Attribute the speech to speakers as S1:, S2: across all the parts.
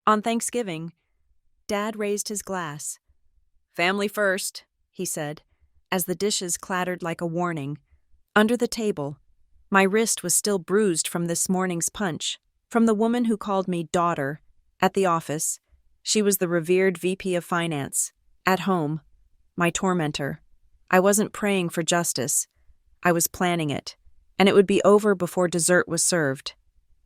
S1: On Thanksgiving, Dad raised his glass. "Family first," he said, as the dishes clattered like a warning. Under the table, my wrist was still bruised from this morning's punch, from the woman who called me daughter. At the office, she was the revered VP of Finance. At home, my tormentor. I wasn't praying for justice. I was planning it, and it would be over before dessert was served.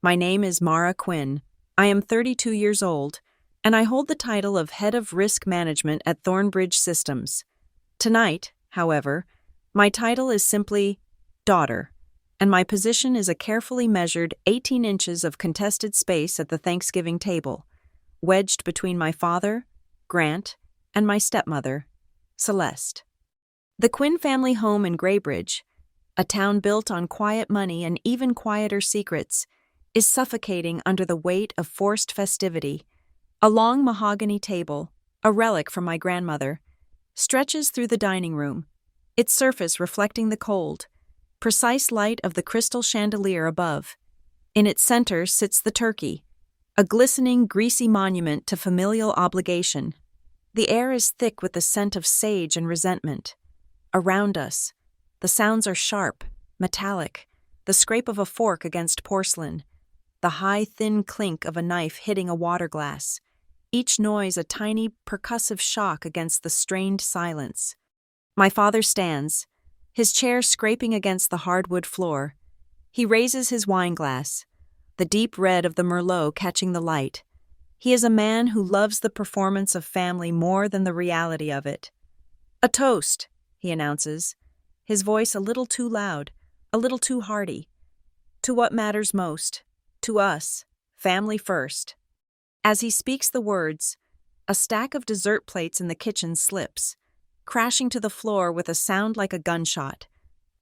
S1: My name is Mara Quinn. I am 32 years old, and I hold the title of Head of Risk Management at Thornbridge Systems. Tonight, however, my title is simply daughter, and my position is a carefully measured 18 inches of contested space at the Thanksgiving table, wedged between my father, Grant, and my stepmother, Celeste. The Quinn family home in Graybridge, a town built on quiet money and even quieter secrets, is suffocating under the weight of forced festivity. A long mahogany table, a relic from my grandmother, stretches through the dining room, its surface reflecting the cold, precise light of the crystal chandelier above. In its center sits the turkey, a glistening, greasy monument to familial obligation. The air is thick with the scent of sage and resentment. Around us, the sounds are sharp, metallic, the scrape of a fork against porcelain, the high, thin clink of a knife hitting a water glass, each noise a tiny, percussive shock against the strained silence. My father stands, his chair scraping against the hardwood floor. He raises his wine glass, the deep red of the Merlot catching the light. He is a man who loves the performance of family more than the reality of it. "A toast," he announces, his voice a little too loud, a little too hearty. "To what matters most. To us, family first." As he speaks the words, a stack of dessert plates in the kitchen slips, crashing to the floor with a sound like a gunshot.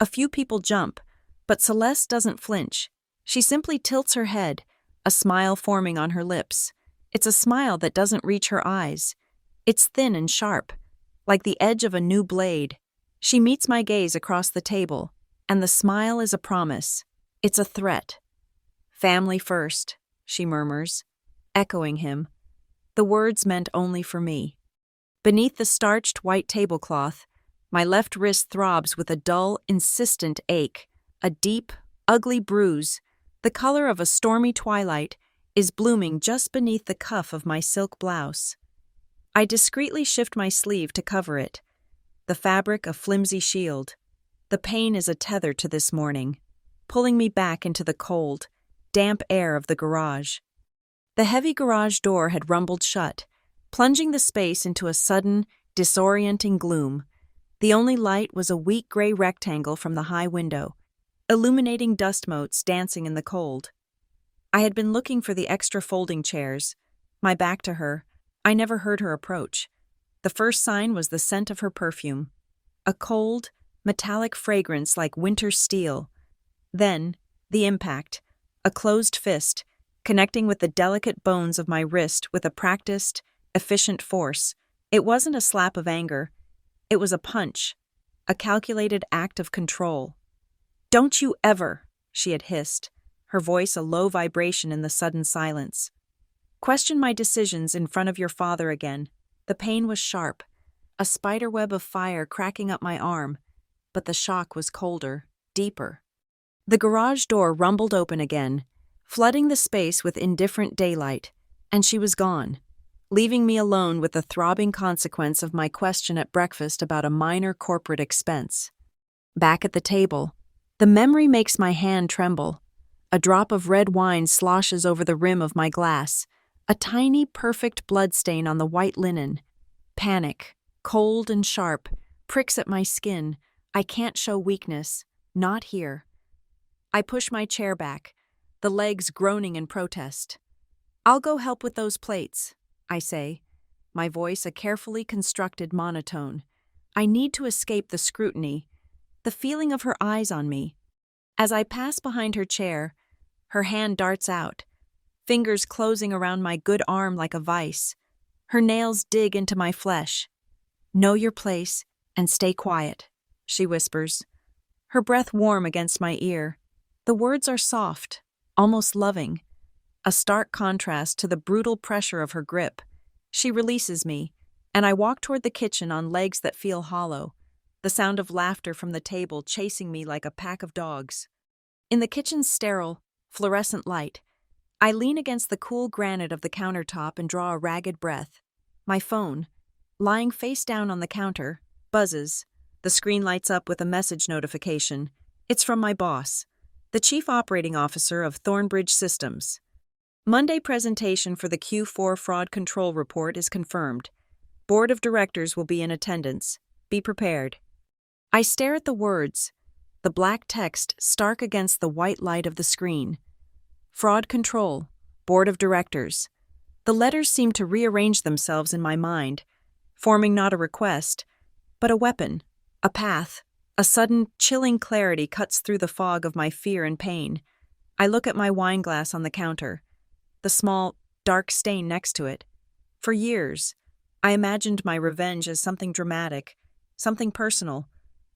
S1: A few people jump, but Celeste doesn't flinch. She simply tilts her head, a smile forming on her lips. It's a smile that doesn't reach her eyes. It's thin and sharp, like the edge of a new blade. She meets my gaze across the table, and the smile is a promise. It's a threat. "Family first," she murmurs, echoing him. The words meant only for me. Beneath the starched white tablecloth, my left wrist throbs with a dull, insistent ache. A deep, ugly bruise, the color of a stormy twilight, is blooming just beneath the cuff of my silk blouse. I discreetly shift my sleeve to cover it, the fabric a flimsy shield. The pain is a tether to this morning, pulling me back into the cold, damp air of the garage. The heavy garage door had rumbled shut, plunging the space into a sudden, disorienting gloom. The only light was a weak gray rectangle from the high window, illuminating dust motes dancing in the cold. I had been looking for the extra folding chairs. My back to her, I never heard her approach. The first sign was the scent of her perfume, a cold, metallic fragrance like winter steel. Then, the impact, a closed fist, connecting with the delicate bones of my wrist with a practiced, efficient force. It wasn't a slap of anger. It was a punch, a calculated act of control. "Don't you ever," she had hissed, her voice a low vibration in the sudden silence, "question my decisions in front of your father again." The pain was sharp, a spiderweb of fire cracking up my arm, but the shock was colder, deeper. The garage door rumbled open again, flooding the space with indifferent daylight, and she was gone, leaving me alone with the throbbing consequence of my question at breakfast about a minor corporate expense. Back at the table, the memory makes my hand tremble. A drop of red wine sloshes over the rim of my glass, a tiny, perfect bloodstain on the white linen. Panic, cold and sharp, pricks at my skin. I can't show weakness, not here. I push my chair back, the legs groaning in protest. "I'll go help with those plates," I say, my voice a carefully constructed monotone. I need to escape the scrutiny, the feeling of her eyes on me. As I pass behind her chair, her hand darts out, fingers closing around my good arm like a vice. Her nails dig into my flesh. "Know your place and stay quiet," she whispers, her breath warm against my ear. The words are soft, almost loving. a stark contrast to the brutal pressure of her grip. She releases me, and I walk toward the kitchen on legs that feel hollow, the sound of laughter from the table chasing me like a pack of dogs. In the kitchen's sterile, fluorescent light, I lean against the cool granite of the countertop and draw a ragged breath. My phone, lying face down on the counter, buzzes. The screen lights up with a message notification. It's from my boss, the Chief Operating Officer of Thornbridge Systems. Monday presentation for the Q4 Fraud Control Report is confirmed. Board of Directors will be in attendance. Be prepared. I stare at the words, the black text stark against the white light of the screen. Fraud Control, Board of Directors. The letters seem to rearrange themselves in my mind, forming not a request, but a weapon, a path. A sudden, chilling clarity cuts through the fog of my fear and pain. I look at my wine glass on the counter, the small, dark stain next to it. For years, I imagined my revenge as something dramatic, something personal,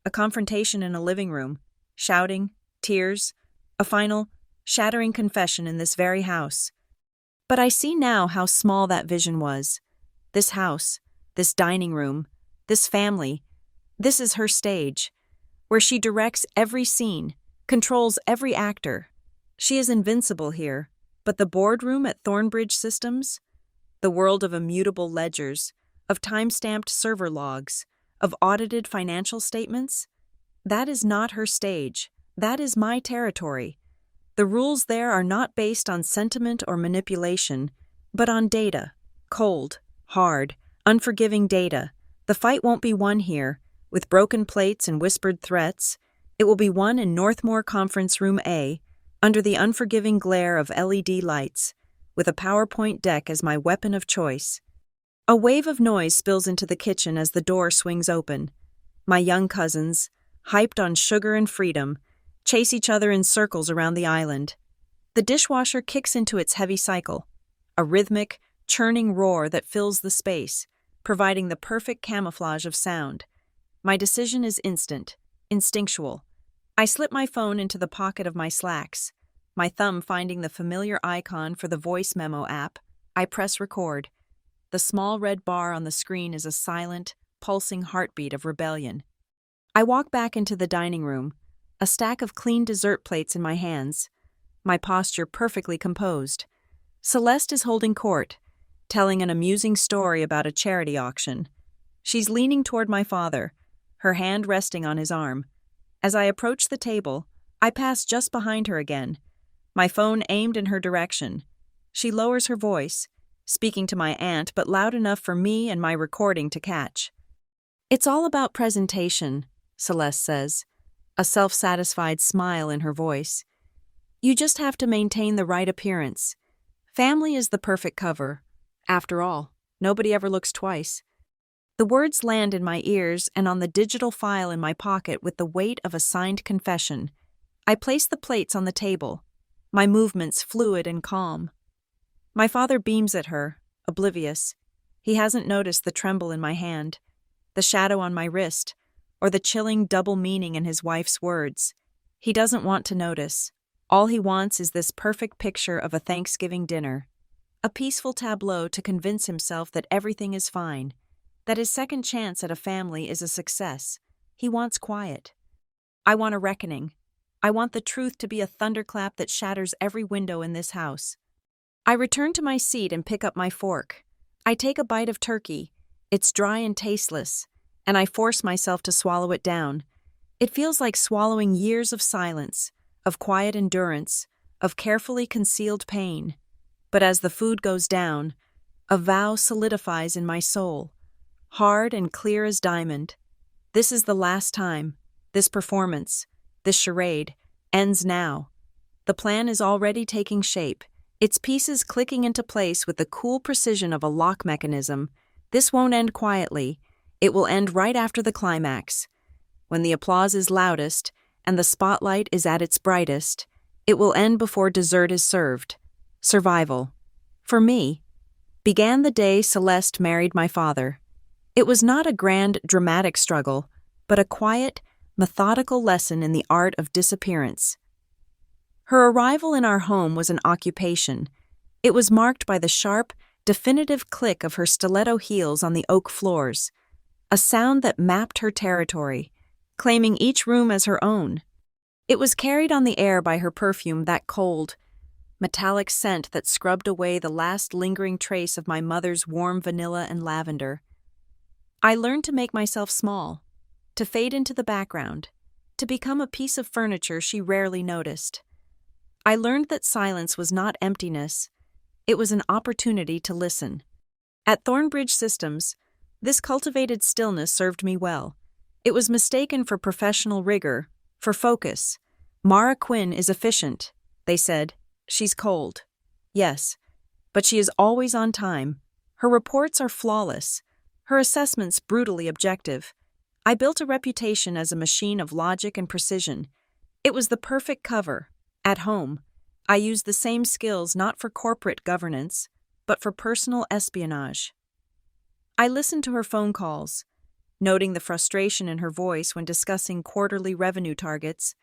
S1: a confrontation in a living room, shouting, tears, a final, shattering confession in this very house. But I see now how small that vision was. This house, this dining room, this family, this is her stage, where she directs every scene, controls every actor. She is invincible here, but the boardroom at Thornbridge Systems, the world of immutable ledgers, of time-stamped server logs, of audited financial statements, that is not her stage. That is my territory. The rules there are not based on sentiment or manipulation, but on data. Cold, hard, unforgiving data. The fight won't be won here, with broken plates and whispered threats. It will be won in Northmore Conference Room A, under the unforgiving glare of LED lights, with a PowerPoint deck as my weapon of choice. A wave of noise spills into the kitchen as the door swings open. My young cousins, hyped on sugar and freedom, chase each other in circles around the island. The dishwasher kicks into its heavy cycle, a rhythmic, churning roar that fills the space, providing the perfect camouflage of sound. My decision is instant, instinctual. I slip my phone into the pocket of my slacks. My thumb finding the familiar icon for the voice memo app, I press record. The small red bar on the screen is a silent, pulsing heartbeat of rebellion. I walk back into the dining room, a stack of clean dessert plates in my hands, my posture perfectly composed. Celeste is holding court, telling an amusing story about a charity auction. She's leaning toward my father, her hand resting on his arm. As I approach the table, I pass just behind her again, my phone aimed in her direction. She lowers her voice, speaking to my aunt but loud enough for me and my recording to catch. "It's all about presentation," Celeste says, a self-satisfied smile in her voice. "You just have to maintain the right appearance. Family is the perfect cover. After all, nobody ever looks twice." The words land in my ears and on the digital file in my pocket with the weight of a signed confession. I place the plates on the table, my movements fluid and calm. My father beams at her, oblivious. He hasn't noticed the tremble in my hand, the shadow on my wrist, or the chilling double meaning in his wife's words. He doesn't want to notice. All he wants is this perfect picture of a Thanksgiving dinner, a peaceful tableau to convince himself that everything is fine, that his second chance at a family is a success. He wants quiet. I want a reckoning. I want the truth to be a thunderclap that shatters every window in this house. I return to my seat and pick up my fork. I take a bite of turkey. It's dry and tasteless, and I force myself to swallow it down. It feels like swallowing years of silence, of quiet endurance, of carefully concealed pain. But as the food goes down, a vow solidifies in my soul, hard and clear as diamond. This is the last time. This performance, this charade, ends now. The plan is already taking shape, its pieces clicking into place with the cool precision of a lock mechanism. This won't end quietly. It will end right after the climax. When the applause is loudest and the spotlight is at its brightest, it will end before dessert is served. Survival. For me, began the day Celeste married my father. It was not a grand, dramatic struggle, but a quiet, methodical lesson in the art of disappearance. Her arrival in our home was an occupation, It was marked by the sharp, definitive click of her stiletto heels on the oak floors, a sound that mapped her territory, claiming each room as her own. It was carried on the air by her perfume, that cold, metallic scent that scrubbed away the last lingering trace of my mother's warm vanilla and lavender. I learned to make myself small, to fade into the background, to become a piece of furniture she rarely noticed. I learned that silence was not emptiness, it was an opportunity to listen. At Thornbridge Systems, this cultivated stillness served me well. It was mistaken for professional rigor, for focus. Mara Quinn is efficient, they said. She's cold. Yes, but she is always on time. Her reports are flawless. Her assessments brutally objective. I built a reputation as a machine of logic and precision. It was the perfect cover. At home, I used the same skills not for corporate governance, but for personal espionage. I listened to her phone calls, noting the frustration in her voice when discussing quarterly revenue targets.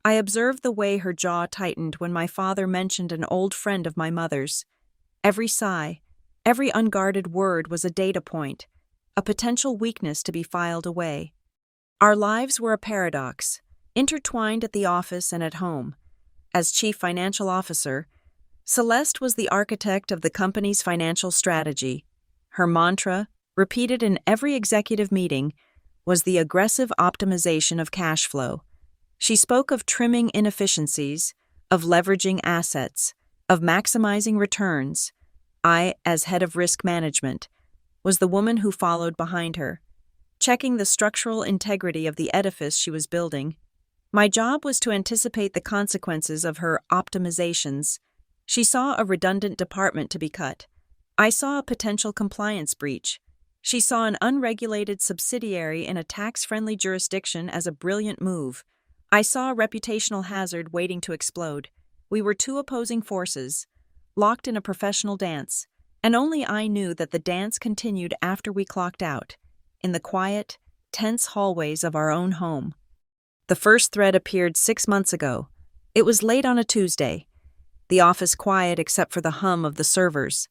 S1: I observed the way her jaw tightened when my father mentioned an old friend of my mother's. Every sigh, every unguarded word was a data point, a potential weakness to be filed away. Our lives were a paradox, intertwined at the office and at home. As chief financial officer, Celeste was the architect of the company's financial strategy. Her mantra, repeated in every executive meeting, was the aggressive optimization of cash flow. She spoke of trimming inefficiencies, of leveraging assets, of maximizing returns. I, as head of risk management, was the woman who followed behind her, checking the structural integrity of the edifice she was building. My job was to anticipate the consequences of her optimizations. She saw a redundant department to be cut. I saw a potential compliance breach. She saw an unregulated subsidiary in a tax-friendly jurisdiction as a brilliant move. I saw a reputational hazard waiting to explode. We were two opposing forces, locked in a professional dance, and only I knew that the dance continued after we clocked out, in the quiet, tense hallways of our own home. The first thread appeared 6 months ago. It was late on a Tuesday, the office quiet except for the hum of the servers.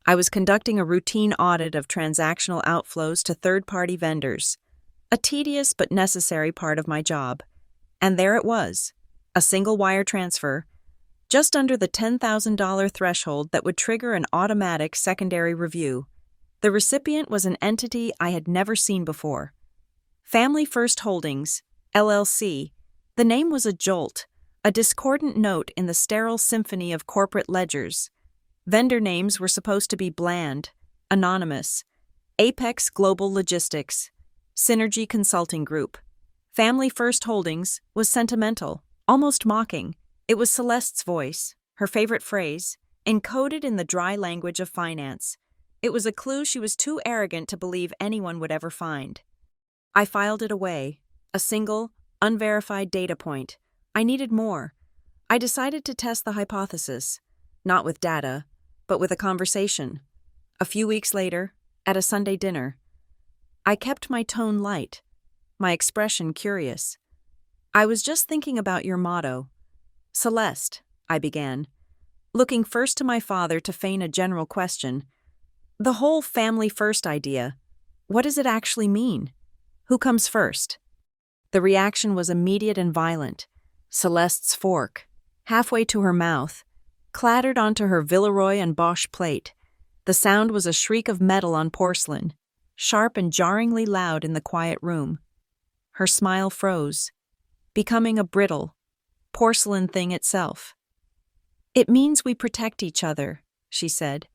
S1: I was conducting a routine audit of transactional outflows to third-party vendors, a tedious but necessary part of my job. And there it was, a single wire transfer, just under the $10,000 threshold that would trigger an automatic secondary review. The recipient was an entity I had never seen before. Family First Holdings, LLC. The name was a jolt, a discordant note in the sterile symphony of corporate ledgers. Vendor names were supposed to be bland, anonymous. Apex Global Logistics, Synergy Consulting Group. Family First Holdings was sentimental, almost mocking. It was Celeste's voice, her favorite phrase, encoded in the dry language of finance. It was a clue she was too arrogant to believe anyone would ever find. I filed it away, a single, unverified data point. I needed more. I decided to test the hypothesis, not with data, but with a conversation. A few weeks later, at a Sunday dinner, I kept my tone light, my expression curious. I was just thinking about your motto. Celeste, I began, looking first to my father to feign a general question. The whole family first idea, what does it actually mean? Who comes first? The reaction was immediate and violent. Celeste's fork, halfway to her mouth, clattered onto her Villeroy and Bosch plate. The sound was a shriek of metal on porcelain, sharp and jarringly loud in the quiet room. Her smile froze, becoming a brittle, porcelain thing itself. It means we protect each other, she said,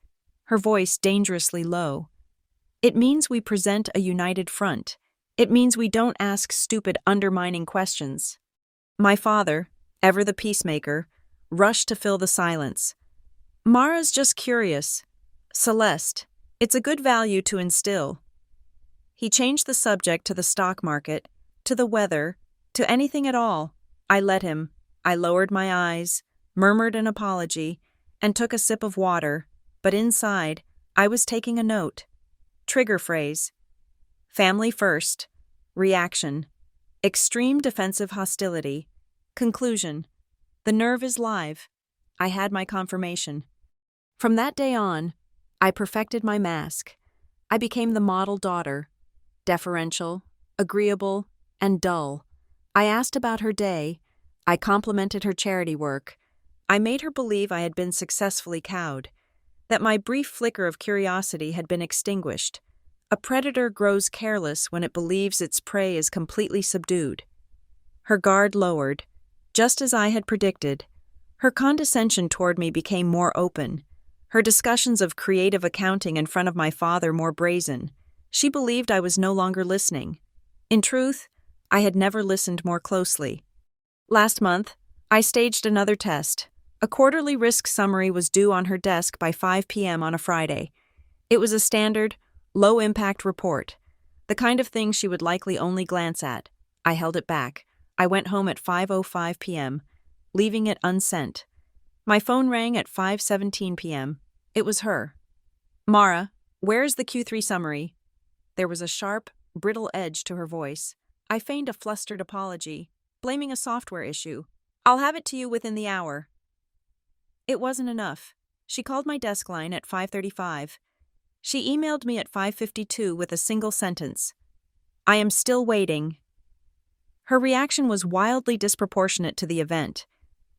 S1: her voice dangerously low. It means we present a united front. It means we don't ask stupid, undermining questions. My father, ever the peacemaker, rushed to fill the silence. Mara's just curious. Celeste, it's a good value to instill. He changed the subject to the stock market, to the weather, to anything at all. I let him. I lowered my eyes, murmured an apology, and took a sip of water, but inside, I was taking a note. Trigger phrase. Family first. Reaction. Extreme defensive hostility. Conclusion. The nerve is live. I had my confirmation. From that day on, I perfected my mask. I became the model daughter, deferential, agreeable, and dull. I asked about her day. I complimented her charity work. I made her believe I had been successfully cowed, that my brief flicker of curiosity had been extinguished. A predator grows careless when it believes its prey is completely subdued. Her guard lowered, just as I had predicted. Her condescension toward me became more open, her discussions of creative accounting in front of my father more brazen. She believed I was no longer listening. In truth, I had never listened more closely. Last month, I staged another test. A quarterly risk summary was due on her desk by 5 p.m. on a Friday. It was a standard, low-impact report, the kind of thing she would likely only glance at. I held it back. I went home at 5:05 p.m., leaving it unsent. My phone rang at 5:17 p.m. It was her. "Mara, where's the Q3 summary?" There was a sharp, brittle edge to her voice. I feigned a flustered apology, blaming a software issue. "I'll have it to you within the hour." It wasn't enough. She called my desk line at 5:35. She emailed me at 5:52 with a single sentence. "I am still waiting." Her reaction was wildly disproportionate to the event.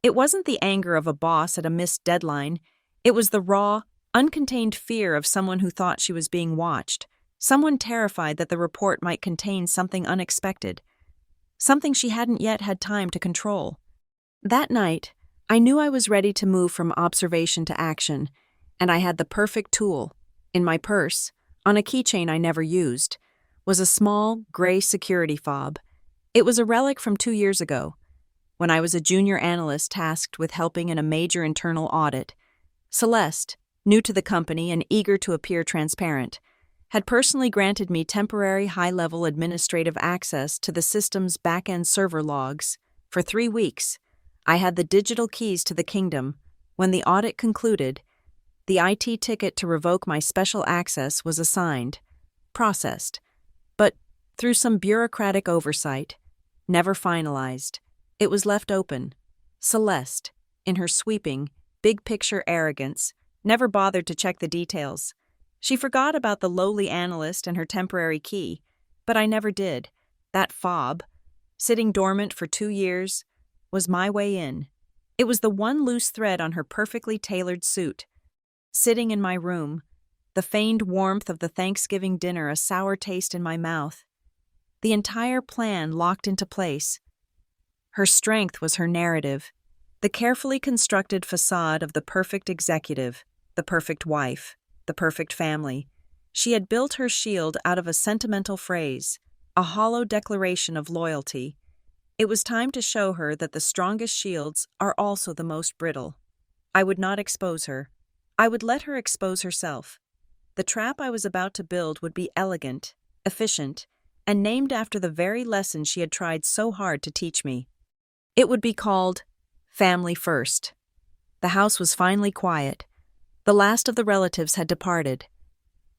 S1: It wasn't the anger of a boss at a missed deadline. It was the raw, uncontained fear of someone who thought she was being watched, someone terrified that the report might contain something unexpected, something she hadn't yet had time to control. That night, I knew I was ready to move from observation to action, and I had the perfect tool. In my purse, on a keychain I never used, was a small, gray security fob. It was a relic from 2 years ago, when I was a junior analyst tasked with helping in a major internal audit. Celeste, new to the company and eager to appear transparent, had personally granted me temporary high-level administrative access to the system's back-end server logs. For 3 weeks, I had the digital keys to the kingdom. When the audit concluded, the IT ticket to revoke my special access was assigned, processed, but through some bureaucratic oversight, never finalized. It was left open. Celeste, in her sweeping, big-picture arrogance, never bothered to check the details. She forgot about the lowly analyst and her temporary key, but I never did. That fob, sitting dormant for 2 years, was my way in. It was the one loose thread on her perfectly tailored suit. Sitting in my room, the feigned warmth of the Thanksgiving dinner a sour taste in my mouth, the entire plan locked into place. Her strength was her narrative, the carefully constructed facade of the perfect executive, the perfect wife, the perfect family. She had built her shield out of a sentimental phrase, a hollow declaration of loyalty. It was time to show her that the strongest shields are also the most brittle. I would not expose her. I would let her expose herself. The trap I was about to build would be elegant, efficient, and named after the very lesson she had tried so hard to teach me. It would be called Family First. The house was finally quiet. The last of the relatives had departed,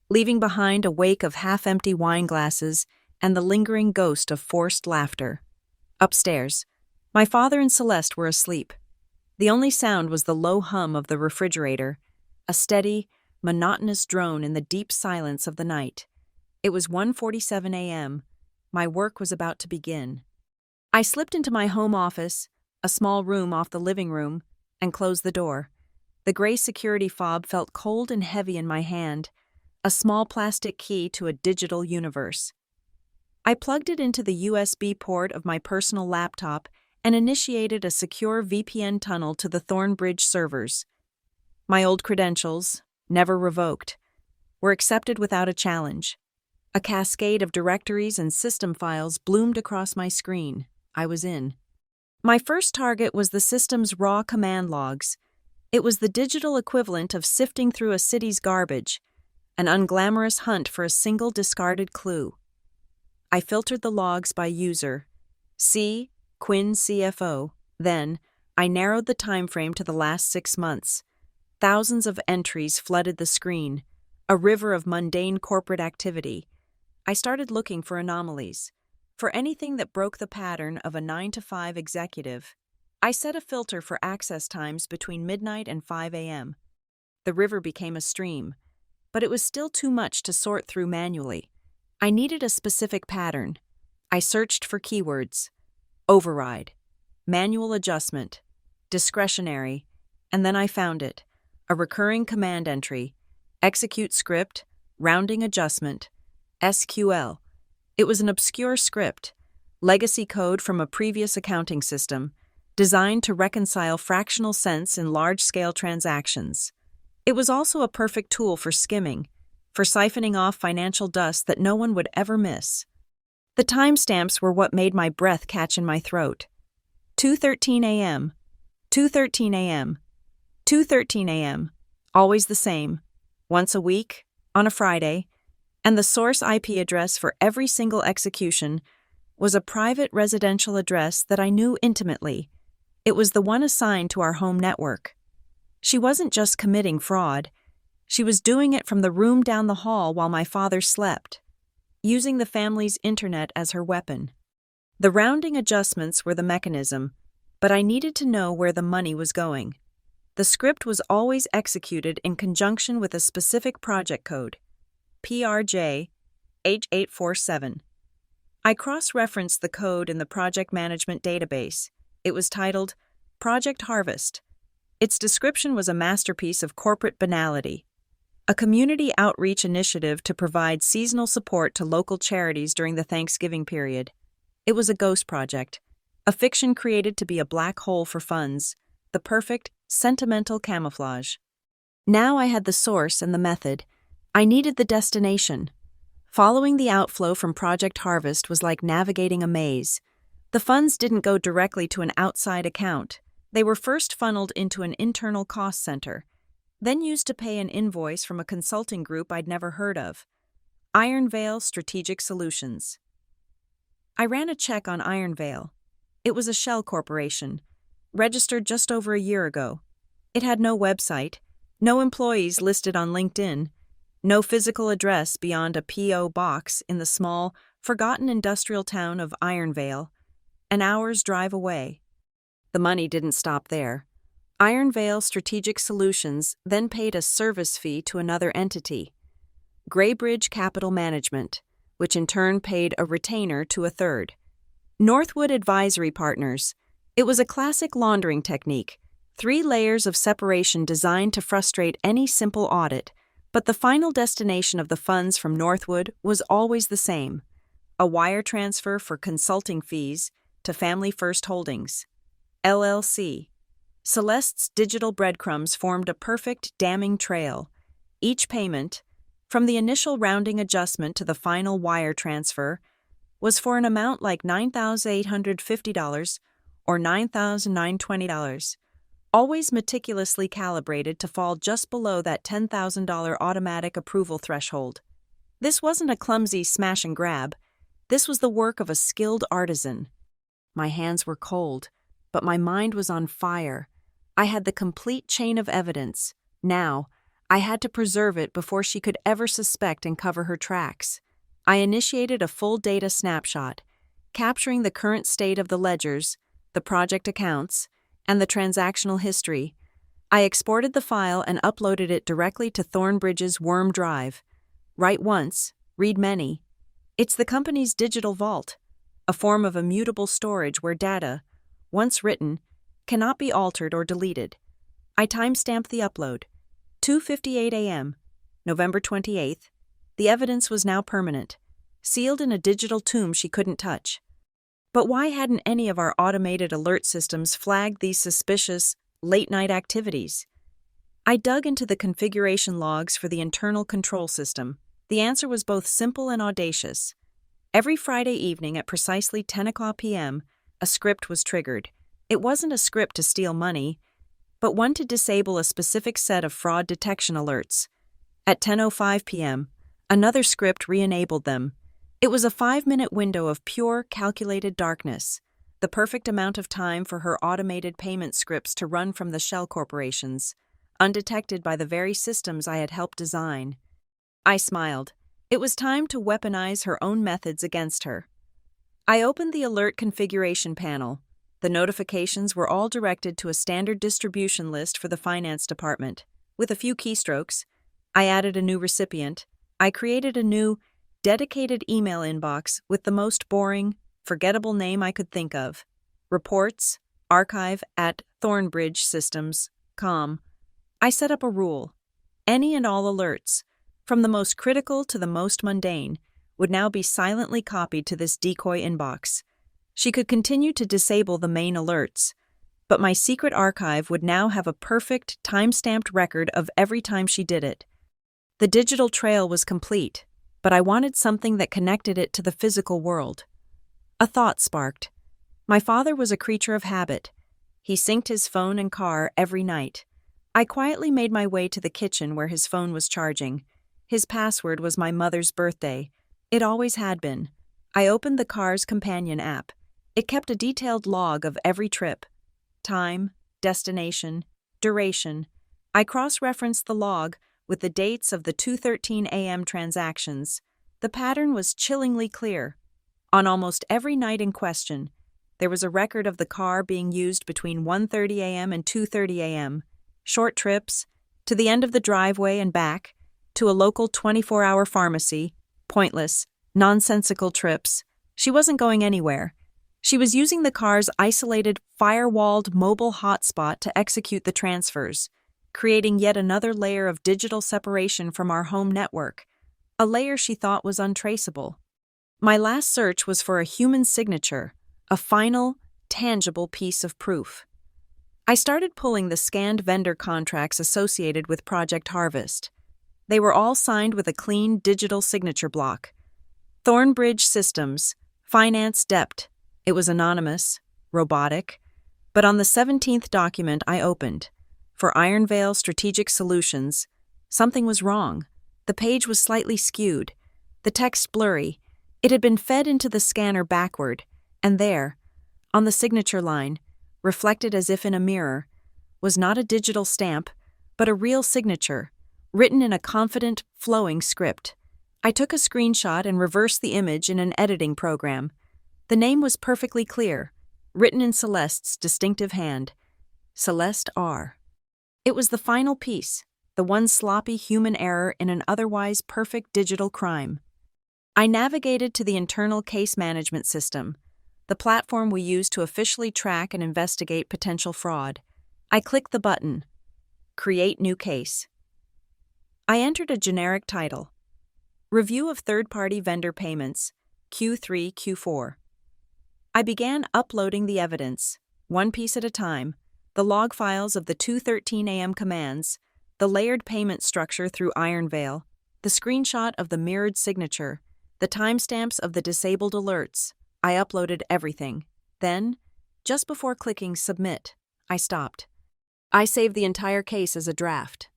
S1: leaving behind a wake of half-empty wine glasses and the lingering ghost of forced laughter. Upstairs, my father and Celeste were asleep. The only sound was the low hum of the refrigerator, a steady, monotonous drone in the deep silence of the night. It was 1:47 a.m. My work was about to begin. I slipped into my home office, a small room off the living room, and closed the door. The gray security fob felt cold and heavy in my hand, a small plastic key to a digital universe. I plugged it into the USB port of my personal laptop and initiated a secure VPN tunnel to the Thornbridge servers. My old credentials, never revoked, were accepted without a challenge. A cascade of directories and system files bloomed across my screen. I was in. My first target was the system's raw command logs. It was the digital equivalent of sifting through a city's garbage, an unglamorous hunt for a single discarded clue. I filtered the logs by user, C. Quinn CFO. Then, I narrowed the time frame to the last 6 months. Thousands of entries flooded the screen, a river of mundane corporate activity. I started looking for anomalies, for anything that broke the pattern of a 9-to-5 executive. I set a filter for access times between midnight and 5 a.m. The river became a stream, but it was still too much to sort through manually. I needed a specific pattern. I searched for keywords: override, manual adjustment, discretionary, and then I found it: a recurring command entry, execute script, rounding adjustment, SQL. It was an obscure script, legacy code from a previous accounting system, designed to reconcile fractional cents in large-scale transactions. It was also a perfect tool for skimming, for siphoning off financial dust that no one would ever miss. The timestamps were what made my breath catch in my throat. 2:13 a.m., 2:13 a.m., 2:13 a.m., always the same, once a week, on a Friday, and the source IP address for every single execution was a private residential address that I knew intimately. It was the one assigned to our home network. She wasn't just committing fraud. She was doing it from the room down the hall while my father slept, using the family's internet as her weapon. The rounding adjustments were the mechanism, but I needed to know where the money was going. The script was always executed in conjunction with a specific project code, PRJ H847. I cross-referenced the code in the project management database. It was titled Project Harvest. Its description was a masterpiece of corporate banality, a community outreach initiative to provide seasonal support to local charities during the Thanksgiving period. It was a ghost project, a fiction created to be a black hole for funds, the perfect, sentimental camouflage. Now I had the source and the method. I needed the destination. Following the outflow from Project Harvest was like navigating a maze. The funds didn't go directly to an outside account. They were first funneled into an internal cost center, then used to pay an invoice from a consulting group I'd never heard of, Iron Veil Strategic Solutions. I ran a check on Iron Veil. It was a shell corporation, registered just over a year ago. It had no website, no employees listed on LinkedIn, no physical address beyond a P.O. box in the small, forgotten industrial town of Iron Veil, an hour's drive away. The money didn't stop there. Iron Veil Strategic Solutions then paid a service fee to another entity, Graybridge Capital Management, which in turn paid a retainer to a third, Northwood Advisory Partners. It was a classic laundering technique, 3 layers of separation designed to frustrate any simple audit, but the final destination of the funds from Northwood was always the same: a wire transfer for consulting fees to Family First Holdings, LLC. Celeste's digital breadcrumbs formed a perfect, damning trail. Each payment, from the initial rounding adjustment to the final wire transfer, was for an amount like $9,850 or $9,920, always meticulously calibrated to fall just below that $10,000 automatic approval threshold. This wasn't a clumsy smash and grab. This was the work of a skilled artisan. My hands were cold, but my mind was on fire. I had the complete chain of evidence. Now, I had to preserve it before she could ever suspect and cover her tracks. I initiated a full data snapshot, capturing the current state of the ledgers, the project accounts, and the transactional history. I exported the file and uploaded it directly to Thornbridge's Worm Drive. Write once, read many. It's the company's digital vault, a form of immutable storage where data, once written, cannot be altered or deleted. I timestamped the upload. 2:58 a.m., November 28th. The evidence was now permanent, sealed in a digital tomb she couldn't touch. But why hadn't any of our automated alert systems flagged these suspicious, late-night activities? I dug into the configuration logs for the internal control system. The answer was both simple and audacious. Every Friday evening at precisely 10 o'clock p.m., a script was triggered. It wasn't a script to steal money, but one to disable a specific set of fraud detection alerts. At 10:05 p.m., another script re-enabled them. It was a 5-minute window of pure, calculated darkness, the perfect amount of time for her automated payment scripts to run from the shell corporations, undetected by the very systems I had helped design. I smiled. It was time to weaponize her own methods against her. I opened the alert configuration panel. The notifications were all directed to a standard distribution list for the finance department. With a few keystrokes, I added a new recipient. I created a new, dedicated email inbox with the most boring, forgettable name I could think of. Reports, archive at thornbridgesystems.com. I set up a rule. Any and all alerts, from the most critical to the most mundane, would now be silently copied to this decoy inbox. She could continue to disable the main alerts, but my secret archive would now have a perfect, time-stamped record of every time she did it. The digital trail was complete, but I wanted something that connected it to the physical world. A thought sparked. My father was a creature of habit. He synced his phone and car every night. I quietly made my way to the kitchen where his phone was charging. His password was my mother's birthday. It always had been. I opened the car's companion app. It kept a detailed log of every trip. Time, destination, duration. I cross-referenced the log with the dates of the 2:13 a.m. transactions. The pattern was chillingly clear. On almost every night in question, there was a record of the car being used between 1:30 a.m. and 2:30 a.m., short trips, to the end of the driveway and back, to a local 24-hour pharmacy, pointless, nonsensical trips. She wasn't going anywhere. She was using the car's isolated, firewalled mobile hotspot to execute the transfers, creating yet another layer of digital separation from our home network, a layer she thought was untraceable. My last search was for a human signature, a final, tangible piece of proof. I started pulling the scanned vendor contracts associated with Project Harvest. They were all signed with a clean digital signature block. Thornbridge Systems, Finance Dept. It was anonymous, robotic, but on the 17th document I opened, for Ironvale Strategic Solutions, something was wrong. The page was slightly skewed, the text blurry. It had been fed into the scanner backward, and there, on the signature line, reflected as if in a mirror, was not a digital stamp, but a real signature, written in a confident, flowing script. I took a screenshot and reversed the image in an editing program. The name was perfectly clear, written in Celeste's distinctive hand, Celeste R. It was the final piece, the one sloppy human error in an otherwise perfect digital crime. I navigated to the internal case management system, the platform we use to officially track and investigate potential fraud. I clicked the button, Create New Case. I entered a generic title, Review of Third-Party Vendor Payments, Q3, Q4. I began uploading the evidence, one piece at a time, the log files of the 2:13 a.m. commands, the layered payment structure through Ironvale, the screenshot of the mirrored signature, the timestamps of the disabled alerts. I uploaded everything. Then, just before clicking Submit, I stopped. I saved the entire case as a draft.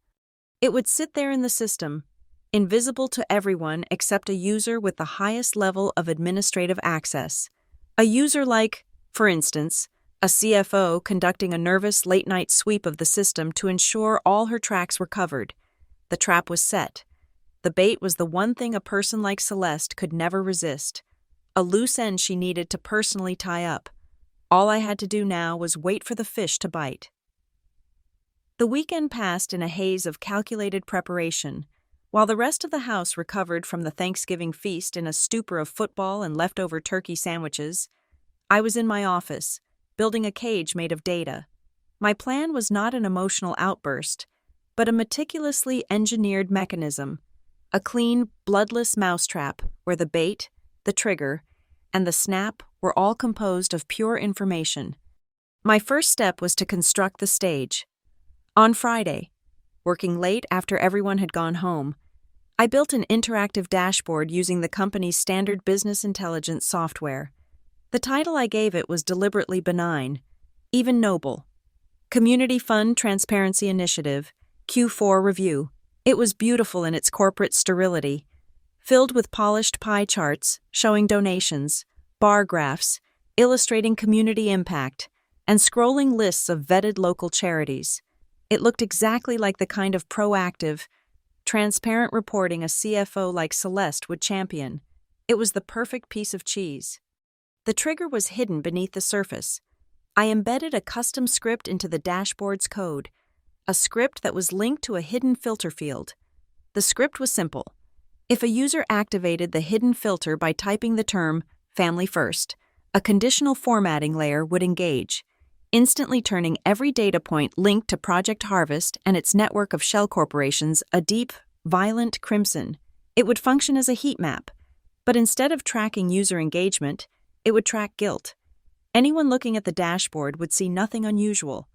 S1: It would sit there in the system, invisible to everyone except a user with the highest level of administrative access. A user like, for instance, a CFO conducting a nervous late-night sweep of the system to ensure all her tracks were covered. The trap was set. The bait was the one thing a person like Celeste could never resist, a loose end she needed to personally tie up. All I had to do now was wait for the fish to bite. The weekend passed in a haze of calculated preparation, while the rest of the house recovered from the Thanksgiving feast in a stupor of football and leftover turkey sandwiches. I was in my office, building a cage made of data. My plan was not an emotional outburst, but a meticulously engineered mechanism, a clean, bloodless mousetrap where the bait, the trigger, and the snap were all composed of pure information. My first step was to construct the stage. On Friday, working late after everyone had gone home, I built an interactive dashboard using the company's standard business intelligence software. The title I gave it was deliberately benign, even noble. Community Fund Transparency Initiative, Q4 Review. It was beautiful in its corporate sterility, filled with polished pie charts showing donations, bar graphs, illustrating community impact, and scrolling lists of vetted local charities. It looked exactly like the kind of proactive, transparent reporting a CFO like Celeste would champion. It was the perfect piece of cheese. The trigger was hidden beneath the surface. I embedded a custom script into the dashboard's code, a script that was linked to a hidden filter field. The script was simple. If a user activated the hidden filter by typing the term "Family First," a conditional formatting layer would engage, instantly turning every data point linked to Project Harvest and its network of shell corporations a deep, violent crimson. It would function as a heat map, but instead of tracking user engagement, it would track guilt. Anyone looking at the dashboard would see nothing unusual,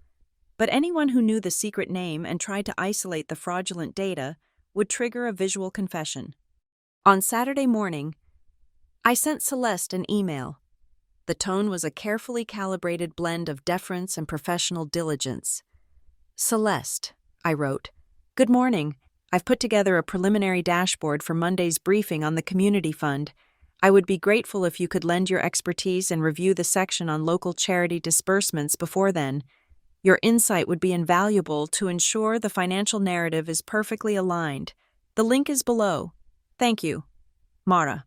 S1: but anyone who knew the secret name and tried to isolate the fraudulent data would trigger a visual confession. On Saturday morning, I sent Celeste an email. The tone was a carefully calibrated blend of deference and professional diligence. "Celeste," I wrote, "good morning. I've put together a preliminary dashboard for Monday's briefing on the Community Fund. I would be grateful if you could lend your expertise and review the section on local charity disbursements before then. Your insight would be invaluable to ensure the financial narrative is perfectly aligned. The link is below. Thank you. Mara."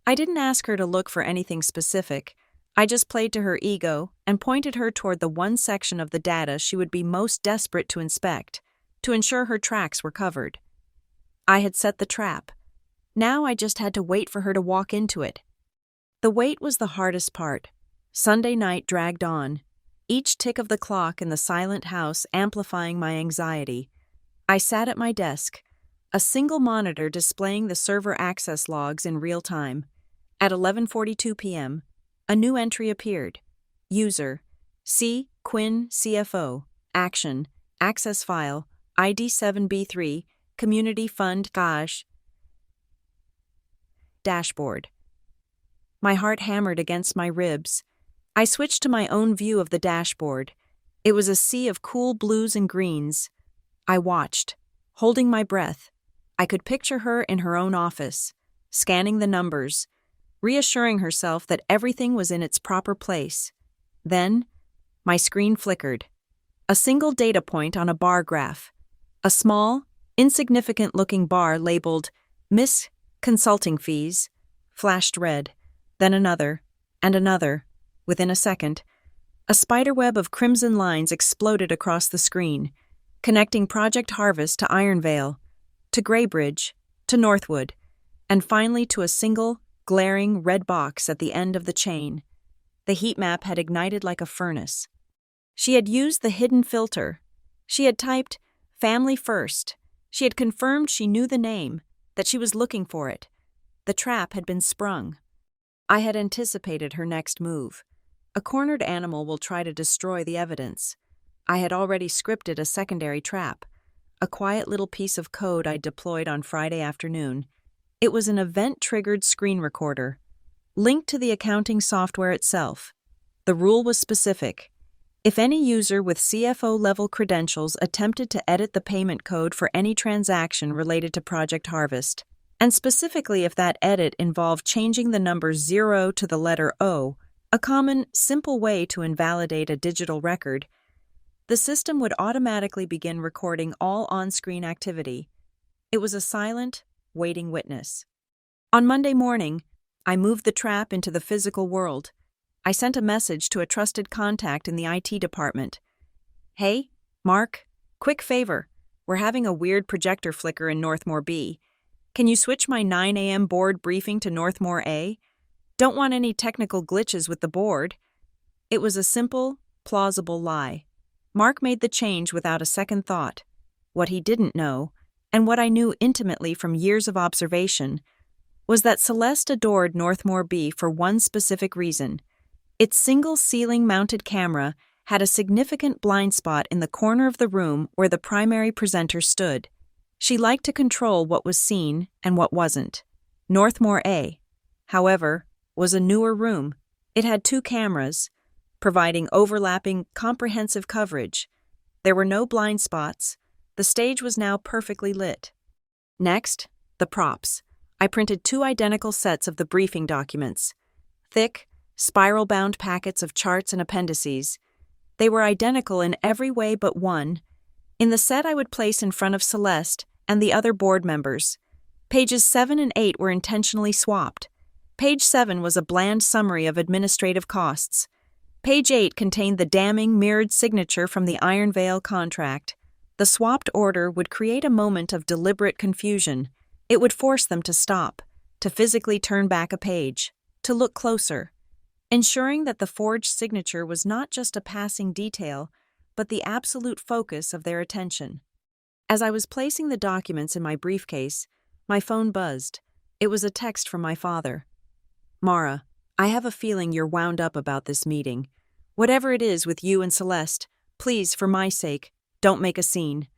S1: I didn't ask her to look for anything specific. I just played to her ego and pointed her toward the one section of the data she would be most desperate to inspect, to ensure her tracks were covered. I had set the trap. Now I just had to wait for her to walk into it. The wait was the hardest part. Sunday night dragged on, each tick of the clock in the silent house amplifying my anxiety. I sat at my desk, a single monitor displaying the server access logs in real time. At 11:42 p.m., a new entry appeared. User, C. Quinn CFO, Action, Access File, ID 7B3, Community Fund Gaj. Dashboard. My heart hammered against my ribs. I switched to my own view of the dashboard. It was a sea of cool blues and greens. I watched, holding my breath. I could picture her in her own office, scanning the numbers, reassuring herself that everything was in its proper place. Then, my screen flickered. A single data point on a bar graph. A small, insignificant-looking bar labeled Miss Consulting Fees flashed red, then another, and another. Within a second, a spiderweb of crimson lines exploded across the screen, connecting Project Harvest to Ironvale, to Greybridge, to Northwood, and finally to a single, glaring red box at the end of the chain. The heat map had ignited like a furnace. She had used the hidden filter. She had typed "Family First." She had confirmed she knew the name, that she was looking for it. The trap had been sprung. I had anticipated her next move. A cornered animal will try to destroy the evidence. I had already scripted a secondary trap, a quiet little piece of code I deployed on Friday afternoon. It was an event-triggered screen recorder, linked to the accounting software itself. The rule was specific. If any user with CFO-level credentials attempted to edit the payment code for any transaction related to Project Harvest, and specifically if that edit involved changing the number 0 to the letter O, a common, simple way to invalidate a digital record, the system would automatically begin recording all on-screen activity. It was a silent, waiting witness. On Monday morning, I moved the trap into the physical world. I sent a message to a trusted contact in the IT department. "Hey, Mark, quick favor. We're having a weird projector flicker in Northmore B. Can you switch my 9 a.m. board briefing to Northmore A? Don't want any technical glitches with the board." It was a simple, plausible lie. Mark made the change without a second thought. What he didn't know, and what I knew intimately from years of observation, was that Celeste adored Northmore B for one specific reason. Its single ceiling-mounted camera had a significant blind spot in the corner of the room where the primary presenter stood. She liked to control what was seen and what wasn't. Northmore A, however, was a newer room. It had 2 cameras, providing overlapping, comprehensive coverage. There were no blind spots. The stage was now perfectly lit. Next, the props. I printed 2 identical sets of the briefing documents. Thick, spiral-bound packets of charts and appendices. They were identical in every way but one. In the set I would place in front of Celeste and the other board members. Pages 7 and 8 were intentionally swapped. Page 7 was a bland summary of administrative costs. Page 8 contained the damning mirrored signature from the Iron Veil contract. The swapped order would create a moment of deliberate confusion. It would force them to stop, to physically turn back a page, to look closer, ensuring that the forged signature was not just a passing detail, but the absolute focus of their attention. As I was placing the documents in my briefcase, my phone buzzed. It was a text from my father. "Mara, I have a feeling you're wound up about this meeting. Whatever it is with you and Celeste, please, for my sake, don't make a scene."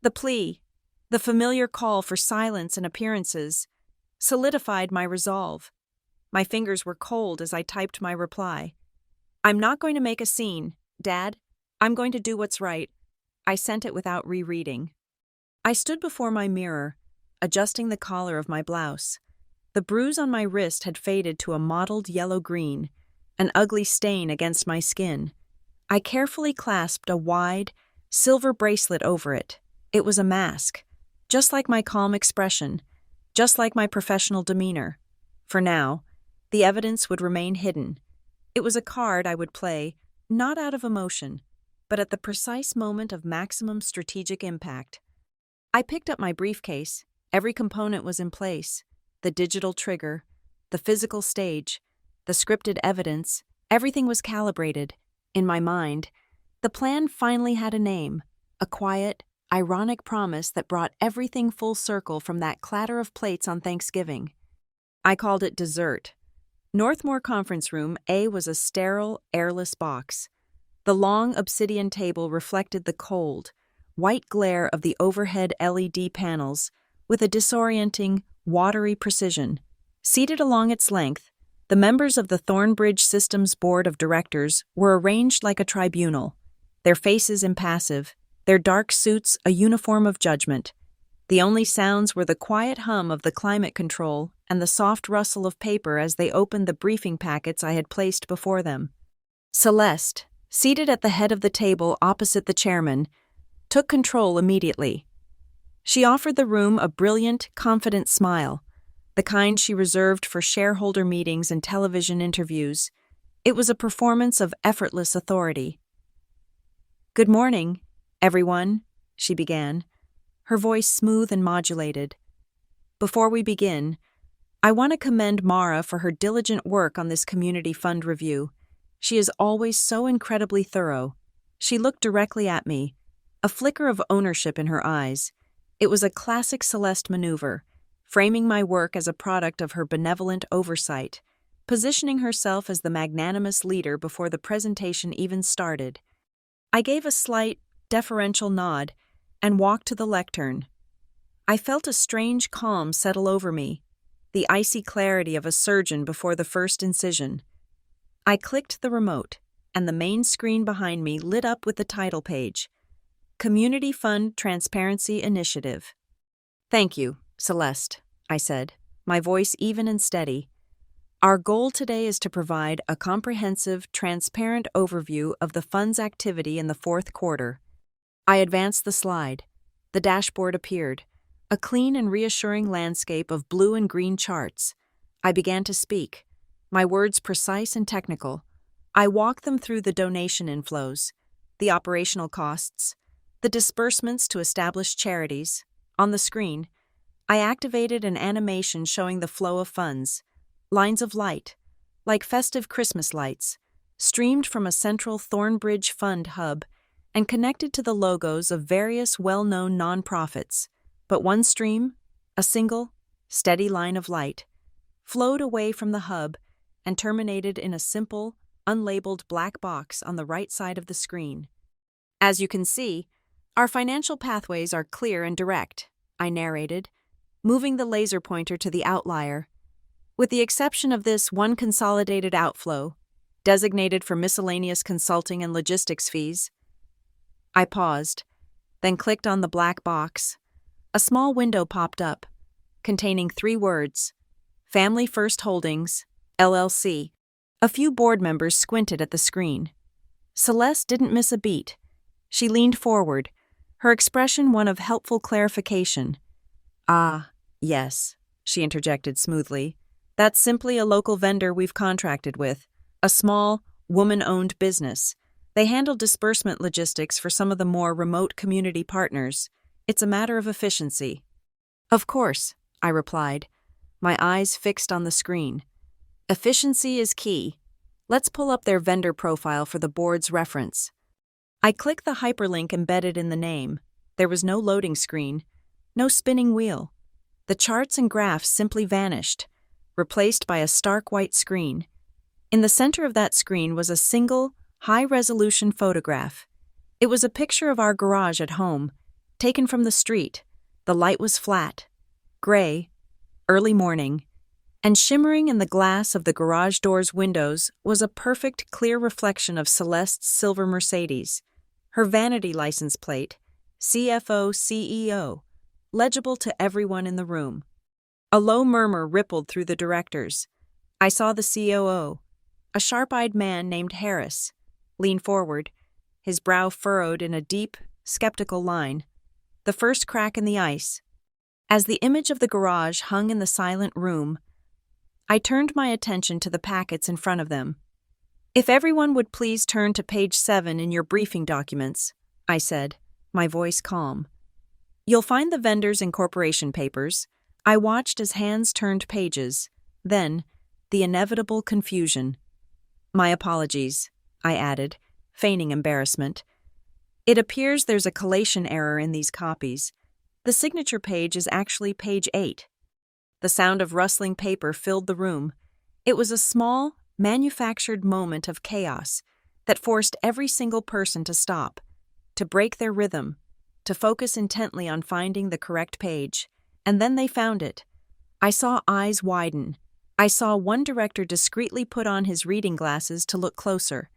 S1: The plea, the familiar call for silence and appearances, solidified my resolve. My fingers were cold as I typed my reply. "I'm not going to make a scene, Dad. I'm going to do what's right." I sent it without rereading. I stood before my mirror, adjusting the collar of my blouse. The bruise on my wrist had faded to a mottled yellow-green, an ugly stain against my skin. I carefully clasped a wide, silver bracelet over it. It was a mask, just like my calm expression, just like my professional demeanor. For now, the evidence would remain hidden. It was a card I would play, not out of emotion, but at the precise moment of maximum strategic impact. I picked up my briefcase. Every component was in place. The digital trigger, the physical stage, the scripted evidence, everything was calibrated. In my mind, the plan finally had a name, a quiet, ironic promise that brought everything full circle from that clatter of plates on Thanksgiving. I called it dessert. Northmore Conference Room A was a sterile, airless box. The long obsidian table reflected the cold, white glare of the overhead LED panels with a disorienting, watery precision. Seated along its length, the members of the Thornbridge Systems Board of Directors were arranged like a tribunal, their faces impassive, their dark suits a uniform of judgment. The only sounds were the quiet hum of the climate control and the soft rustle of paper as they opened the briefing packets I had placed before them. Celeste, seated at the head of the table opposite the chairman, took control immediately. She offered the room a brilliant, confident smile, the kind she reserved for shareholder meetings and television interviews. It was a performance of effortless authority. "Good morning, everyone," she began, her voice smooth and modulated. "Before we begin, I want to commend Mara for her diligent work on this community fund review. She is always so incredibly thorough." She looked directly at me, a flicker of ownership in her eyes. It was a classic Celeste maneuver, framing my work as a product of her benevolent oversight, positioning herself as the magnanimous leader before the presentation even started. I gave a slight, deferential nod and walked to the lectern. I felt a strange calm settle over me, the icy clarity of a surgeon before the first incision. I clicked the remote, and the main screen behind me lit up with the title page, Community Fund Transparency Initiative. "Thank you, Celeste," I said, my voice even and steady. "Our goal today is to provide a comprehensive, transparent overview of the fund's activity in the fourth quarter." I advanced the slide. The dashboard appeared, a clean and reassuring landscape of blue and green charts. I began to speak, my words precise and technical. I walked them through the donation inflows, the operational costs, the disbursements to established charities. On the screen, I activated an animation showing the flow of funds, lines of light, like festive Christmas lights, streamed from a central Thornbridge Fund hub and connected to the logos of various well-known nonprofits. But one stream, a single, steady line of light, flowed away from the hub and terminated in a simple, unlabeled black box on the right side of the screen. "As you can see, our financial pathways are clear and direct," I narrated, moving the laser pointer to the outlier. "With the exception of this one consolidated outflow, designated for miscellaneous consulting and logistics fees." I paused, then clicked on the black box. A small window popped up, containing 3 words, Family First Holdings, LLC. A few board members squinted at the screen. Celeste didn't miss a beat. She leaned forward, her expression one of helpful clarification. "Ah, yes," she interjected smoothly. "That's simply a local vendor we've contracted with, a small, woman-owned business. They handle disbursement logistics for some of the more remote community partners. It's a matter of efficiency. Of course, I replied, my eyes fixed on the screen. Efficiency is key. Let's pull up their vendor profile for the board's reference. I clicked the hyperlink embedded in the name. There was no loading screen, no spinning wheel. The charts and graphs simply vanished, replaced by a stark white screen. In the center of that screen was a single, high-resolution photograph. It was a picture of our garage at home, taken from the street. The light was flat, gray, early morning, and shimmering in the glass of the garage door's windows was a perfect, clear reflection of Celeste's silver Mercedes. Her vanity license plate, CFO CEO, legible to everyone in the room. A low murmur rippled through the directors. I saw the COO, a sharp-eyed man named Harris, lean forward, his brow furrowed in a deep, skeptical line. The first crack in the ice. As the image of the garage hung in the silent room, I turned my attention to the packets in front of them. If everyone would please turn to page 7 in your briefing documents, I said, my voice calm. You'll find the vendor's incorporation papers. I watched as hands turned pages, then the inevitable confusion. My apologies, I added, feigning embarrassment. It appears there's a collation error in these copies. The signature page is actually page 8. The sound of rustling paper filled the room. It was a small, manufactured moment of chaos that forced every single person to stop, to break their rhythm, to focus intently on finding the correct page. And then they found it. I saw eyes widen. I saw one director discreetly put on his reading glasses to look closer.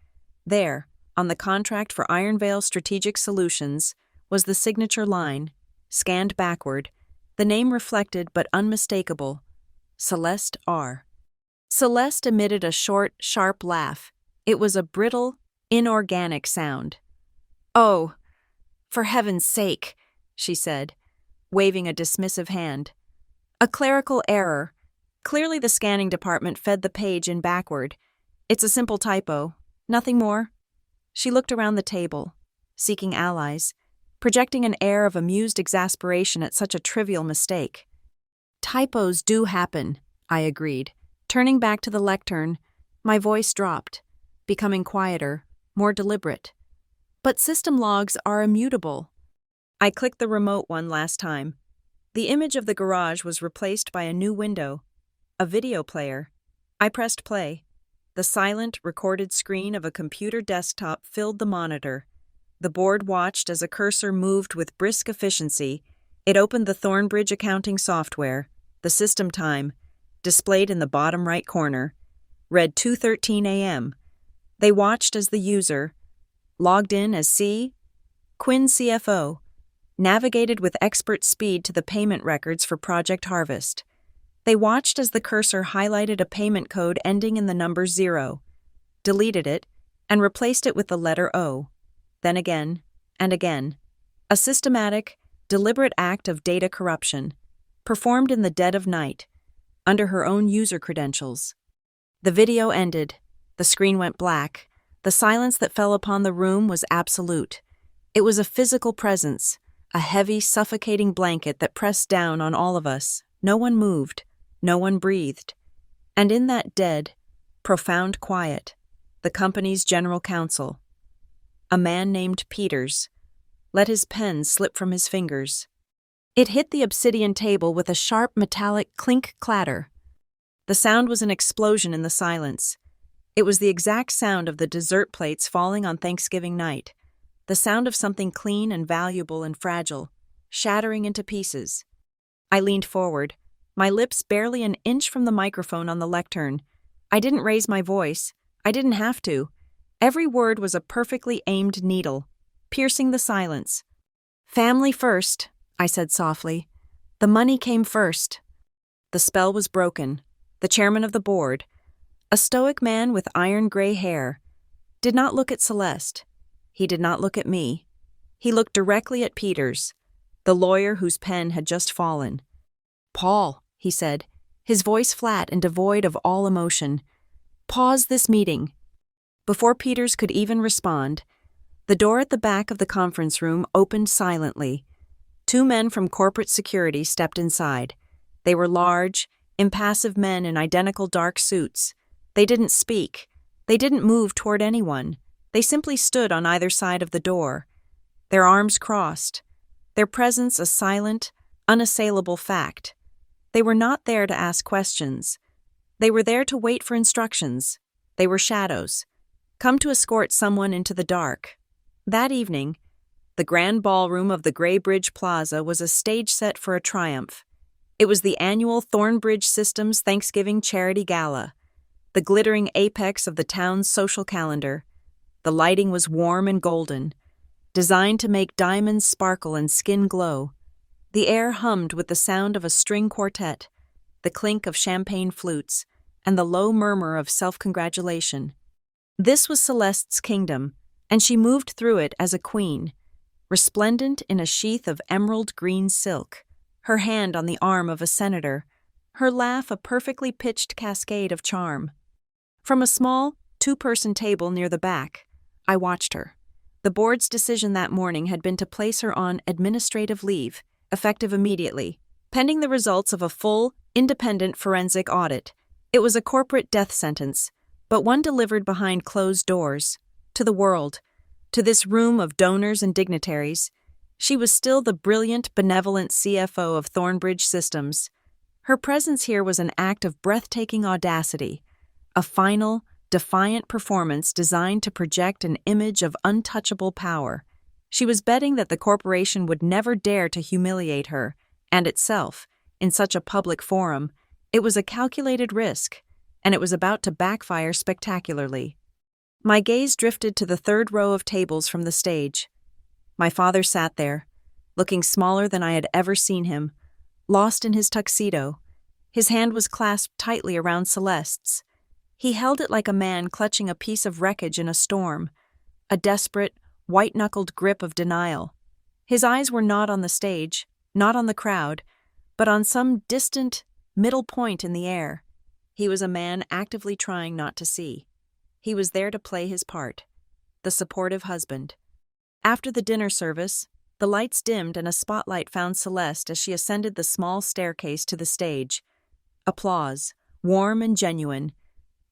S1: There, on the contract for Ironvale Strategic Solutions, was the signature line, scanned backward, the name reflected but unmistakable, Celeste R. Celeste emitted a short, sharp laugh. It was a brittle, inorganic sound. "Oh, for heaven's sake," she said, waving a dismissive hand. "A clerical error. Clearly the scanning department fed the page in backward. It's a simple typo. Nothing more." She looked around the table, seeking allies, projecting an air of amused exasperation at such a trivial mistake. "Typos do happen," I agreed. Turning back to the lectern, my voice dropped, becoming quieter, more deliberate. "But system logs are immutable." I clicked the remote one last time. The image of the garage was replaced by a new window, a video player. I pressed play. The silent, recorded screen of a computer desktop filled the monitor. The board watched as a cursor moved with brisk efficiency. It opened the Thornbridge accounting software. The system time, displayed in the bottom right corner, read 2:13 a.m. They watched as the user, logged in as C. Quinn CFO, navigated with expert speed to the payment records for Project Harvest. They watched as the cursor highlighted a payment code ending in the number 0, deleted it, and replaced it with the letter O. Then again, and again. A systematic, deliberate act of data corruption, performed in the dead of night, under her own user credentials. The video ended. The screen went black. The silence that fell upon the room was absolute. It was a physical presence, a heavy, suffocating blanket that pressed down on all of us. No one moved. No one breathed. And in that dead, profound quiet, the company's general counsel, a man named Peters, let his pen slip from his fingers. It hit the obsidian table with a sharp metallic clink-clatter. The sound was an explosion in the silence. It was the exact sound of the dessert plates falling on Thanksgiving night, the sound of something clean and valuable and fragile, shattering into pieces. I leaned forward, my lips barely an inch from the microphone on the lectern. I didn't raise my voice. I didn't have to. Every word was a perfectly aimed needle, piercing the silence. "Family first," I said softly. "The money came first." The spell was broken. The chairman of the board, a stoic man with iron-gray hair, did not look at Celeste. He did not look at me. He looked directly at Peters, the lawyer whose pen had just fallen. "Paul," he said, his voice flat and devoid of all emotion, "pause this meeting." Before Peters could even respond, the door at the back of the conference room opened silently. 2 men from corporate security stepped inside. They were large, impassive men in identical dark suits. They didn't speak. They didn't move toward anyone. They simply stood on either side of the door, their arms crossed, their presence a silent, unassailable fact. They were not there to ask questions. They were there to wait for instructions. They were shadows, come to escort someone into the dark. That evening, the grand ballroom of the Gray Bridge Plaza was a stage set for a triumph. It was the annual Thornbridge Systems Thanksgiving Charity Gala, the glittering apex of the town's social calendar. The lighting was warm and golden, designed to make diamonds sparkle and skin glow. The air hummed with the sound of a string quartet, the clink of champagne flutes, and the low murmur of self-congratulation. This was Celeste's kingdom, and she moved through it as a queen, resplendent in a sheath of emerald green silk, her hand on the arm of a senator, her laugh a perfectly pitched cascade of charm. From a small, 2-person table near the back, I watched her. The board's decision that morning had been to place her on administrative leave, effective immediately, pending the results of a full, independent forensic audit. It was a corporate death sentence, but one delivered behind closed doors, to the world, to this room of donors and dignitaries. She was still the brilliant, benevolent CFO of Thornbridge Systems. Her presence here was an act of breathtaking audacity, a final, defiant performance designed to project an image of untouchable power. She was betting that the corporation would never dare to humiliate her, and itself, in such a public forum. It was a calculated risk, and it was about to backfire spectacularly. My gaze drifted to the 3rd row of tables from the stage. My father sat there, looking smaller than I had ever seen him, lost in his tuxedo. His hand was clasped tightly around Celeste's. He held it like a man clutching a piece of wreckage in a storm, a desperate, white-knuckled grip of denial. His eyes were not on the stage, not on the crowd, but on some distant, middle point in the air. He was a man actively trying not to see. He was there to play his part, the supportive husband. After the dinner service, the lights dimmed and a spotlight found Celeste as she ascended the small staircase to the stage. Applause, warm and genuine,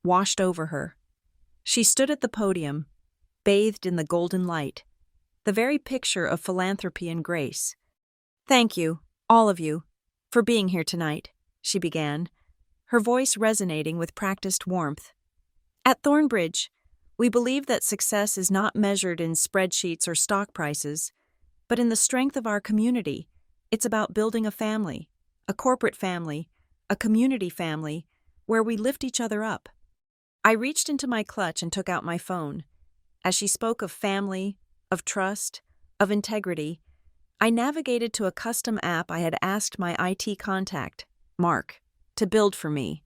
S1: washed over her. She stood at the podium, bathed in the golden light, the very picture of philanthropy and grace. "Thank you, all of you, for being here tonight," she began, her voice resonating with practiced warmth. "At Thornbridge, we believe that success is not measured in spreadsheets or stock prices, but in the strength of our community. It's about building a family, a corporate family, a community family, where we lift each other up." I reached into my clutch and took out my phone. As she spoke of family, of trust, of integrity, I navigated to a custom app I had asked my IT contact, Mark, to build for me.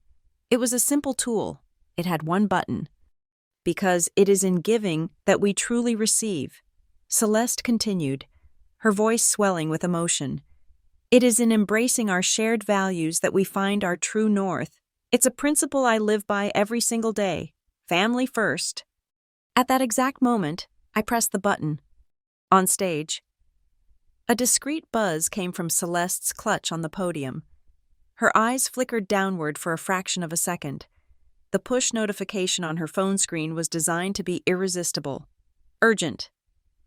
S1: It was a simple tool. It had one button. "Because it is in giving that we truly receive," Celeste continued, her voice swelling with emotion. "It is in embracing our shared values that we find our true north. It's a principle I live by every single day. Family first." At that exact moment, I pressed the button. On stage, a discreet buzz came from Celeste's clutch on the podium. Her eyes flickered downward for a fraction of a second. The push notification on her phone screen was designed to be irresistible. "Urgent.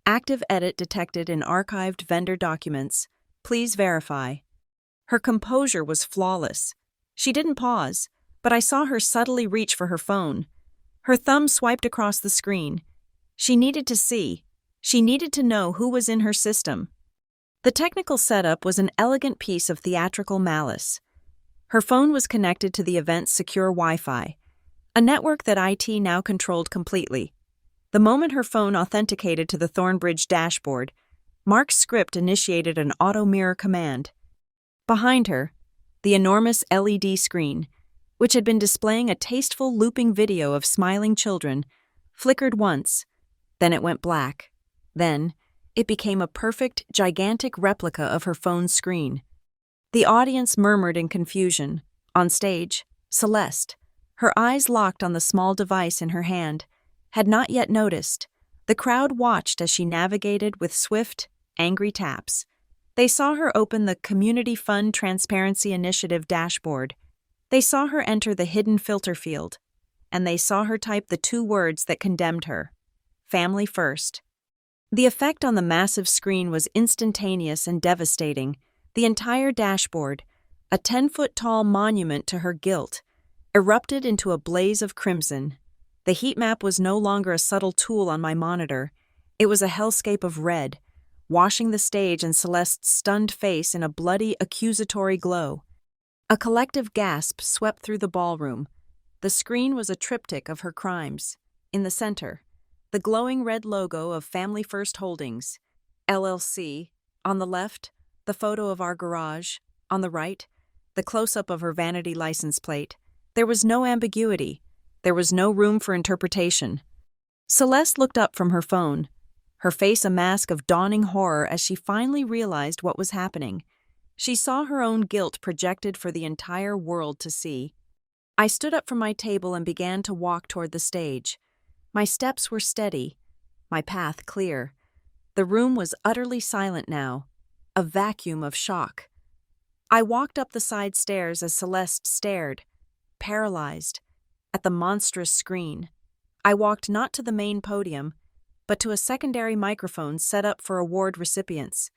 S1: Active edit detected in archived vendor documents. Please verify." Her composure was flawless. She didn't pause, but I saw her subtly reach for her phone. Her thumb swiped across the screen. She needed to see. She needed to know who was in her system. The technical setup was an elegant piece of theatrical malice. Her phone was connected to the event's secure Wi-Fi, a network that IT now controlled completely. The moment her phone authenticated to the Thornbridge dashboard, Mark's script initiated an auto-mirror command. Behind her, the enormous LED screen, which had been displaying a tasteful looping video of smiling children, flickered once, then it went black. Then, it became a perfect, gigantic replica of her phone's screen. The audience murmured in confusion. On stage, Celeste, her eyes locked on the small device in her hand, had not yet noticed. The crowd watched as she navigated with swift, angry taps. They saw her open the Community Fund Transparency Initiative dashboard. They saw her enter the hidden filter field. And they saw her type the 2 words that condemned her: family first. The effect on the massive screen was instantaneous and devastating. The entire dashboard, a 10-foot-tall monument to her guilt, erupted into a blaze of crimson. The heat map was no longer a subtle tool on my monitor. It was a hellscape of red, washing the stage and Celeste's stunned face in a bloody, accusatory glow. A collective gasp swept through the ballroom. The screen was a triptych of her crimes. In the center, the glowing red logo of Family First Holdings, LLC. On the left, the photo of our garage. On the right, the close-up of her vanity license plate. There was no ambiguity. There was no room for interpretation. Celeste looked up from her phone, her face a mask of dawning horror as she finally realized what was happening. She saw her own guilt projected for the entire world to see. I stood up from my table and began to walk toward the stage. My steps were steady, my path clear. The room was utterly silent now, a vacuum of shock. I walked up the side stairs as Celeste stared, paralyzed, at the monstrous screen. I walked not to the main podium, but to a secondary microphone set up for award recipients.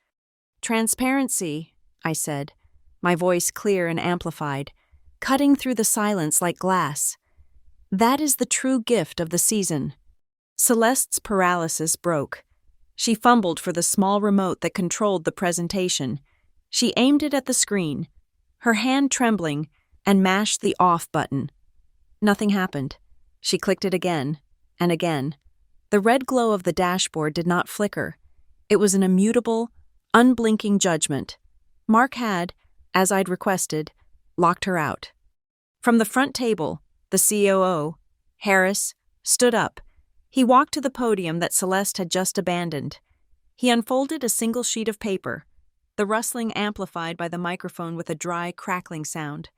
S1: "Transparency," I said, my voice clear and amplified, cutting through the silence like glass. "That is the true gift of the season." Celeste's paralysis broke. She fumbled for the small remote that controlled the presentation. She aimed it at the screen, her hand trembling, and mashed the off button. Nothing happened. She clicked it again, and again. The red glow of the dashboard did not flicker. It was an immutable, unblinking judgment. Mark had, as I'd requested, locked her out. From the front table, the COO, Harris, stood up. He walked to the podium that Celeste had just abandoned. He unfolded a single sheet of paper, the rustling amplified by the microphone with a dry, crackling sound.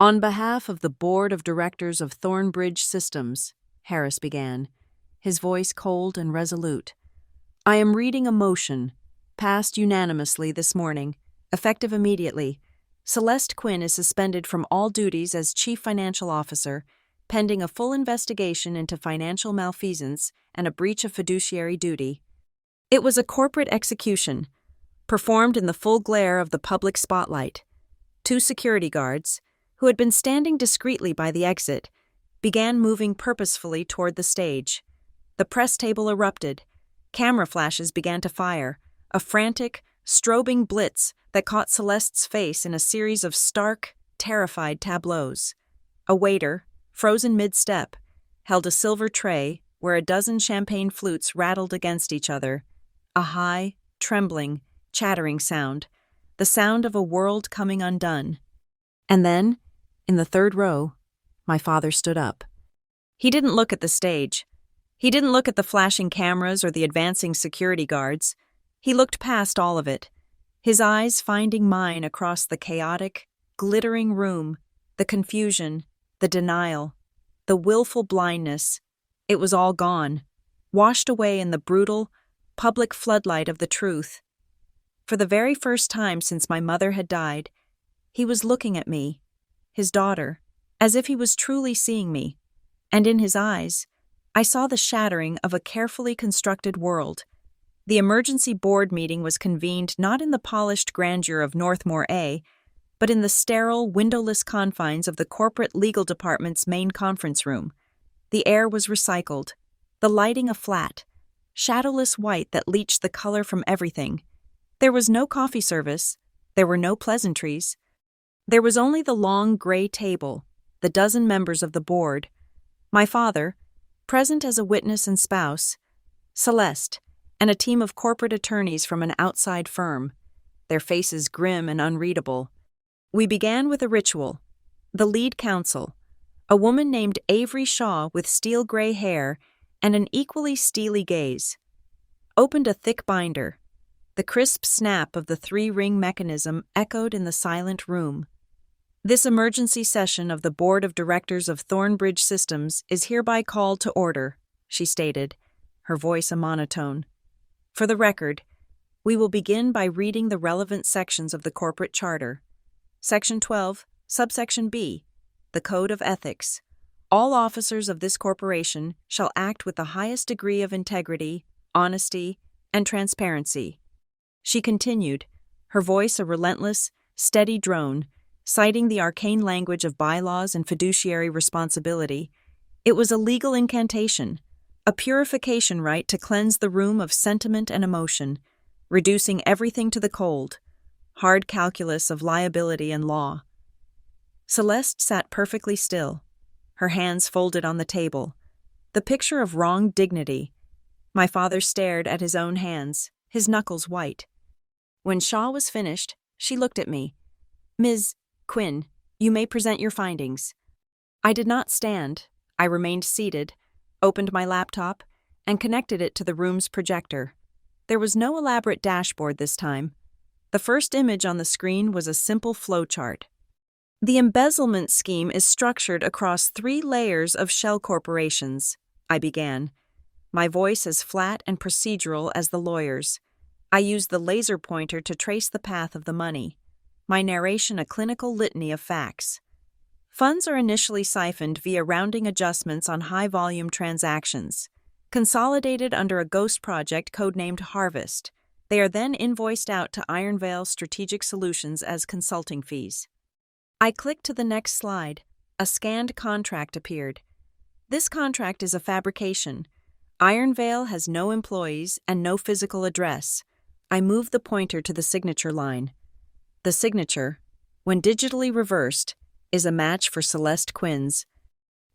S1: "On behalf of the Board of Directors of Thornbridge Systems," Harris began, his voice cold and resolute, "I am reading a motion, passed unanimously this morning, effective immediately. Celeste Quinn is suspended from all duties as Chief Financial Officer, pending a full investigation into financial malfeasance and a breach of fiduciary duty." It was a corporate execution, performed in the full glare of the public spotlight. 2 security guards, who had been standing discreetly by the exit, began moving purposefully toward the stage. The press table erupted. Camera flashes began to fire, a frantic, strobing blitz that caught Celeste's face in a series of stark, terrified tableaus. A waiter, frozen mid-step, held a silver tray where a dozen champagne flutes rattled against each other, a high, trembling, chattering sound, the sound of a world coming undone. And then, in the 3rd row, my father stood up. He didn't look at the stage. He didn't look at the flashing cameras or the advancing security guards. He looked past all of it, his eyes finding mine across the chaotic, glittering room, the confusion, the denial, the willful blindness. It was all gone, washed away in the brutal, public floodlight of the truth. For the very first time since my mother had died, he was looking at me, his daughter, as if he was truly seeing me, and in his eyes, I saw the shattering of a carefully constructed world. The emergency board meeting was convened not in the polished grandeur of Northmore A, but in the sterile, windowless confines of the corporate legal department's main conference room. The air was recycled, the lighting a flat, shadowless white that leached the color from everything. There was no coffee service, there were no pleasantries. There was only the long gray table, the dozen members of the board, my father, present as a witness and spouse, Celeste, and a team of corporate attorneys from an outside firm, their faces grim and unreadable. We began with a ritual. The lead counsel, a woman named Avery Shaw with steel gray hair and an equally steely gaze, opened a thick binder. The crisp snap of the 3-ring mechanism echoed in the silent room. "This emergency session of the Board of Directors of Thornbridge Systems is hereby called to order," she stated, her voice a monotone. For the record, we will begin by reading the relevant sections of the corporate charter. Section 12, subsection B, the Code of Ethics. All officers of this corporation shall act with the highest degree of integrity, honesty, and transparency. She continued, her voice a relentless, steady drone, citing the arcane language of bylaws and fiduciary responsibility. It was a legal incantation, a purification rite to cleanse the room of sentiment and emotion, reducing everything to the cold, hard calculus of liability and law. Celeste sat perfectly still, her hands folded on the table, the picture of wronged dignity. My father stared at his own hands, his knuckles white. When Shaw was finished, she looked at me. Ms. Quinn, you may present your findings. I did not stand. I remained seated, opened my laptop, and connected it to the room's projector. There was no elaborate dashboard this time. The first image on the screen was a simple flowchart. The embezzlement scheme is structured across 3 layers of shell corporations, I began, my voice as flat and procedural as the lawyer's. I used the laser pointer to trace the path of the money, my narration a clinical litany of facts. Funds are initially siphoned via rounding adjustments on high-volume transactions, consolidated under a ghost project codenamed Harvest. They are then invoiced out to Ironvale Strategic Solutions as consulting fees. I clicked to the next slide. A scanned contract appeared. This contract is a fabrication. Ironvale has no employees and no physical address. I moved the pointer to the signature line. The signature, when digitally reversed, is a match for Celeste Quinn's.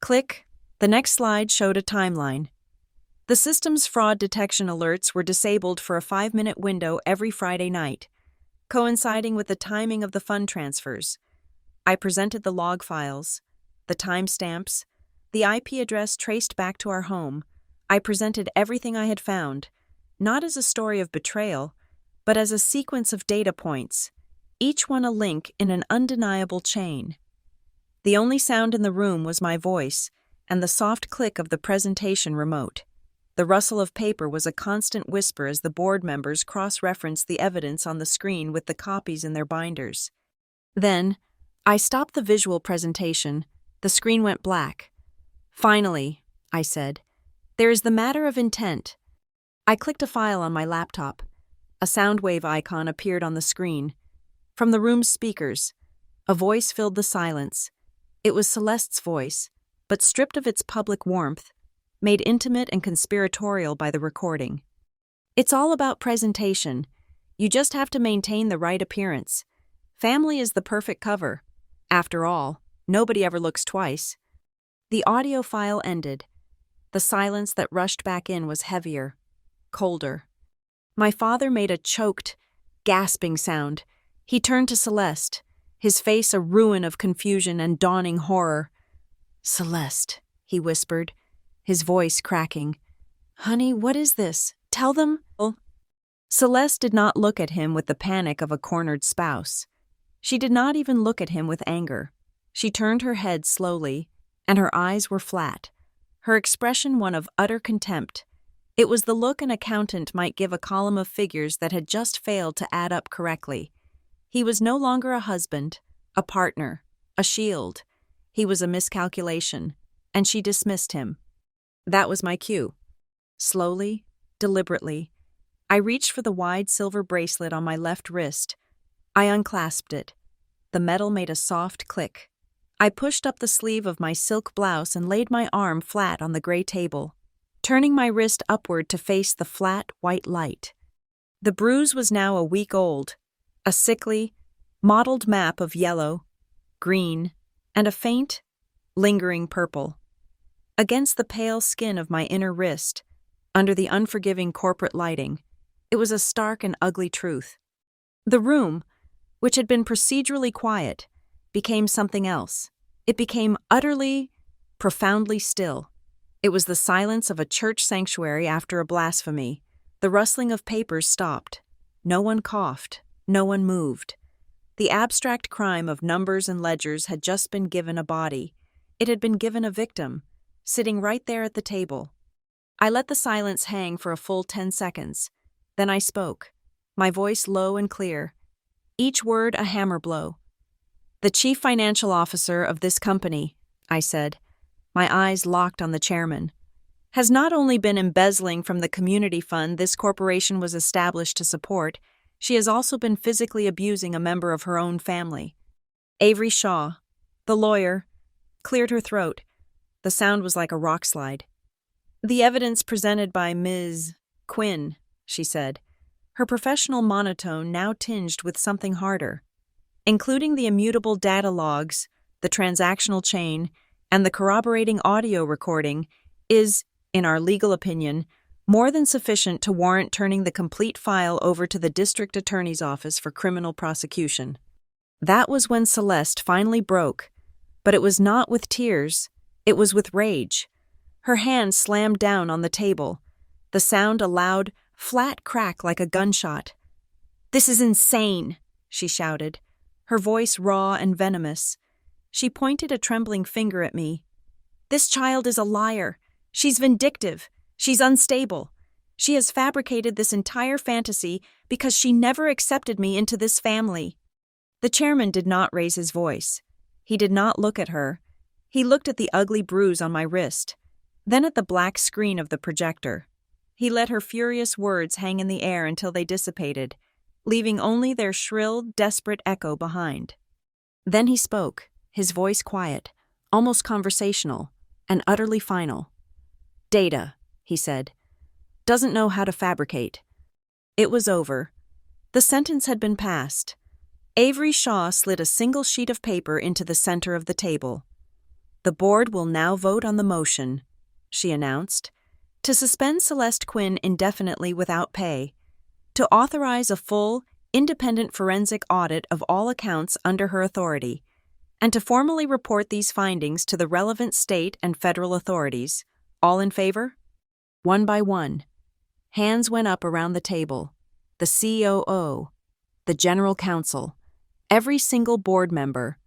S1: Click. The next slide showed a timeline. The system's fraud detection alerts were disabled for a 5-minute window every Friday night, coinciding with the timing of the fund transfers. I presented the log files, the timestamps, the IP address traced back to our home. I presented everything I had found, not as a story of betrayal, but as a sequence of data points, each one a link in an undeniable chain. The only sound in the room was my voice and the soft click of the presentation remote. The rustle of paper was a constant whisper as the board members cross-referenced the evidence on the screen with the copies in their binders. Then, I stopped the visual presentation. The screen went black. Finally, I said, there is the matter of intent. I clicked a file on my laptop. A sound wave icon appeared on the screen. From the room's speakers, a voice filled the silence. It was Celeste's voice, but stripped of its public warmth, made intimate and conspiratorial by the recording. It's all about presentation. You just have to maintain the right appearance. Family is the perfect cover. After all, nobody ever looks twice. The audio file ended. The silence that rushed back in was heavier, colder. My father made a choked, gasping sound. He turned to Celeste, his face a ruin of confusion and dawning horror. "Celeste," he whispered, his voice cracking. "Honey, what is this? Tell them." Celeste did not look at him with the panic of a cornered spouse. She did not even look at him with anger. She turned her head slowly, and her eyes were flat, her expression one of utter contempt. It was the look an accountant might give a column of figures that had just failed to add up correctly. He was no longer a husband, a partner, a shield. He was a miscalculation, and she dismissed him. That was my cue. Slowly, deliberately, I reached for the wide silver bracelet on my left wrist. I unclasped it. The metal made a soft click. I pushed up the sleeve of my silk blouse and laid my arm flat on the gray table, turning my wrist upward to face the flat, white light. The bruise was now a week old, a sickly, mottled map of yellow, green, and a faint, lingering purple. Against the pale skin of my inner wrist, under the unforgiving corporate lighting, it was a stark and ugly truth. The room, which had been procedurally quiet, became something else. It became utterly, profoundly still. It was the silence of a church sanctuary after a blasphemy. The rustling of papers stopped. No one coughed. No one moved. The abstract crime of numbers and ledgers had just been given a body. It had been given a victim, sitting right there at the table. I let the silence hang for a full 10 seconds. Then I spoke, my voice low and clear, each word a hammer blow. "The chief financial officer of this company," I said, my eyes locked on the chairman, "has not only been embezzling from the community fund this corporation was established to support, she has also been physically abusing a member of her own family." Avery Shaw, the lawyer, cleared her throat. The sound was like a rock slide. "The evidence presented by Ms. Quinn," she said, her professional monotone now tinged with something harder, "including the immutable data logs, the transactional chain, and the corroborating audio recording, is, in our legal opinion, more than sufficient to warrant turning the complete file over to the district attorney's office for criminal prosecution." That was when Celeste finally broke, but it was not with tears, it was with rage. Her hand slammed down on the table, the sound a loud, flat crack like a gunshot. "This is insane," she shouted, her voice raw and venomous. She pointed a trembling finger at me. "This child is a liar. She's vindictive. She's unstable. She has fabricated this entire fantasy because she never accepted me into this family." The chairman did not raise his voice. He did not look at her. He looked at the ugly bruise on my wrist, then at the black screen of the projector. He let her furious words hang in the air until they dissipated, leaving only their shrill, desperate echo behind. Then he spoke, his voice quiet, almost conversational, and utterly final. "Data," he said. "Doesn't know how to fabricate." It was over. The sentence had been passed. Avery Shaw slid a single sheet of paper into the center of the table. "The board will now vote on the motion," she announced, "to suspend Celeste Quinn indefinitely without pay, to authorize a full, independent forensic audit of all accounts under her authority, and to formally report these findings to the relevant state and federal authorities. All in favor?" One by one, hands went up around the table. The COO, the general counsel, every single board member,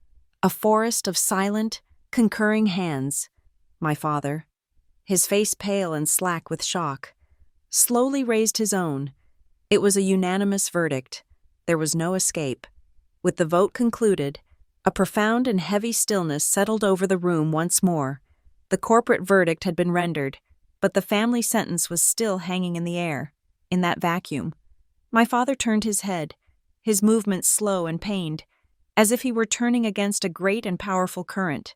S1: a forest of silent, concurring hands. My father, his face pale and slack with shock, slowly raised his own. It was a unanimous verdict. There was no escape. With the vote concluded, a profound and heavy stillness settled over the room once more. The corporate verdict had been rendered, but the family sentence was still hanging in the air, in that vacuum. My father turned his head, his movements slow and pained, as if he were turning against a great and powerful current.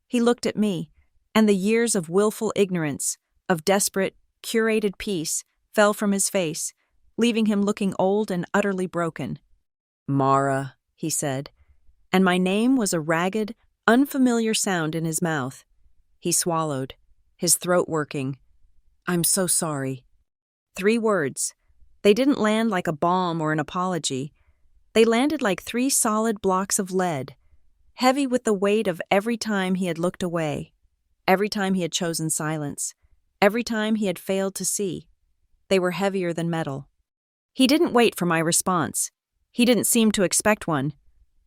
S1: He looked at me, and the years of willful ignorance, of desperate, curated peace, fell from his face, leaving him looking old and utterly broken. "Mara," he said, and my name was a ragged, unfamiliar sound in his mouth. He swallowed, his throat working. "I'm so sorry." 3 words. They didn't land like a bomb or an apology. They landed like 3 solid blocks of lead, heavy with the weight of every time he had looked away, every time he had chosen silence, every time he had failed to see. They were heavier than metal. He didn't wait for my response. He didn't seem to expect one.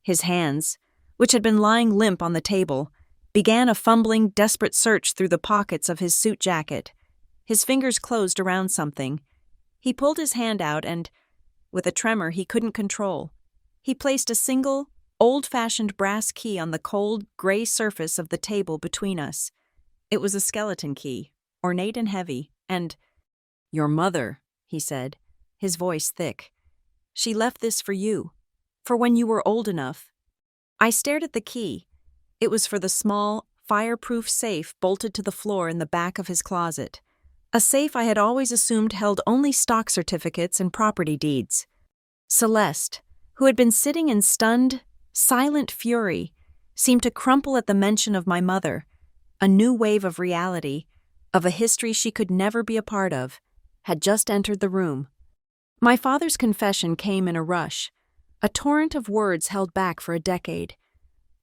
S1: His hands, which had been lying limp on the table, began a fumbling, desperate search through the pockets of his suit jacket. His fingers closed around something. He pulled his hand out and, with a tremor he couldn't control, he placed a single, old-fashioned brass key on the cold, gray surface of the table between us. It was a skeleton key, ornate and heavy, and, "Your mother," he said, his voice thick. "She left this for you, for when you were old enough." I stared at the key. It was for the small, fireproof safe bolted to the floor in the back of his closet. A safe I had always assumed held only stock certificates and property deeds. Celeste, who had been sitting in stunned, silent fury, seemed to crumple at the mention of my mother. A new wave of reality, of a history she could never be a part of, had just entered the room. My father's confession came in a rush, a torrent of words held back for a decade.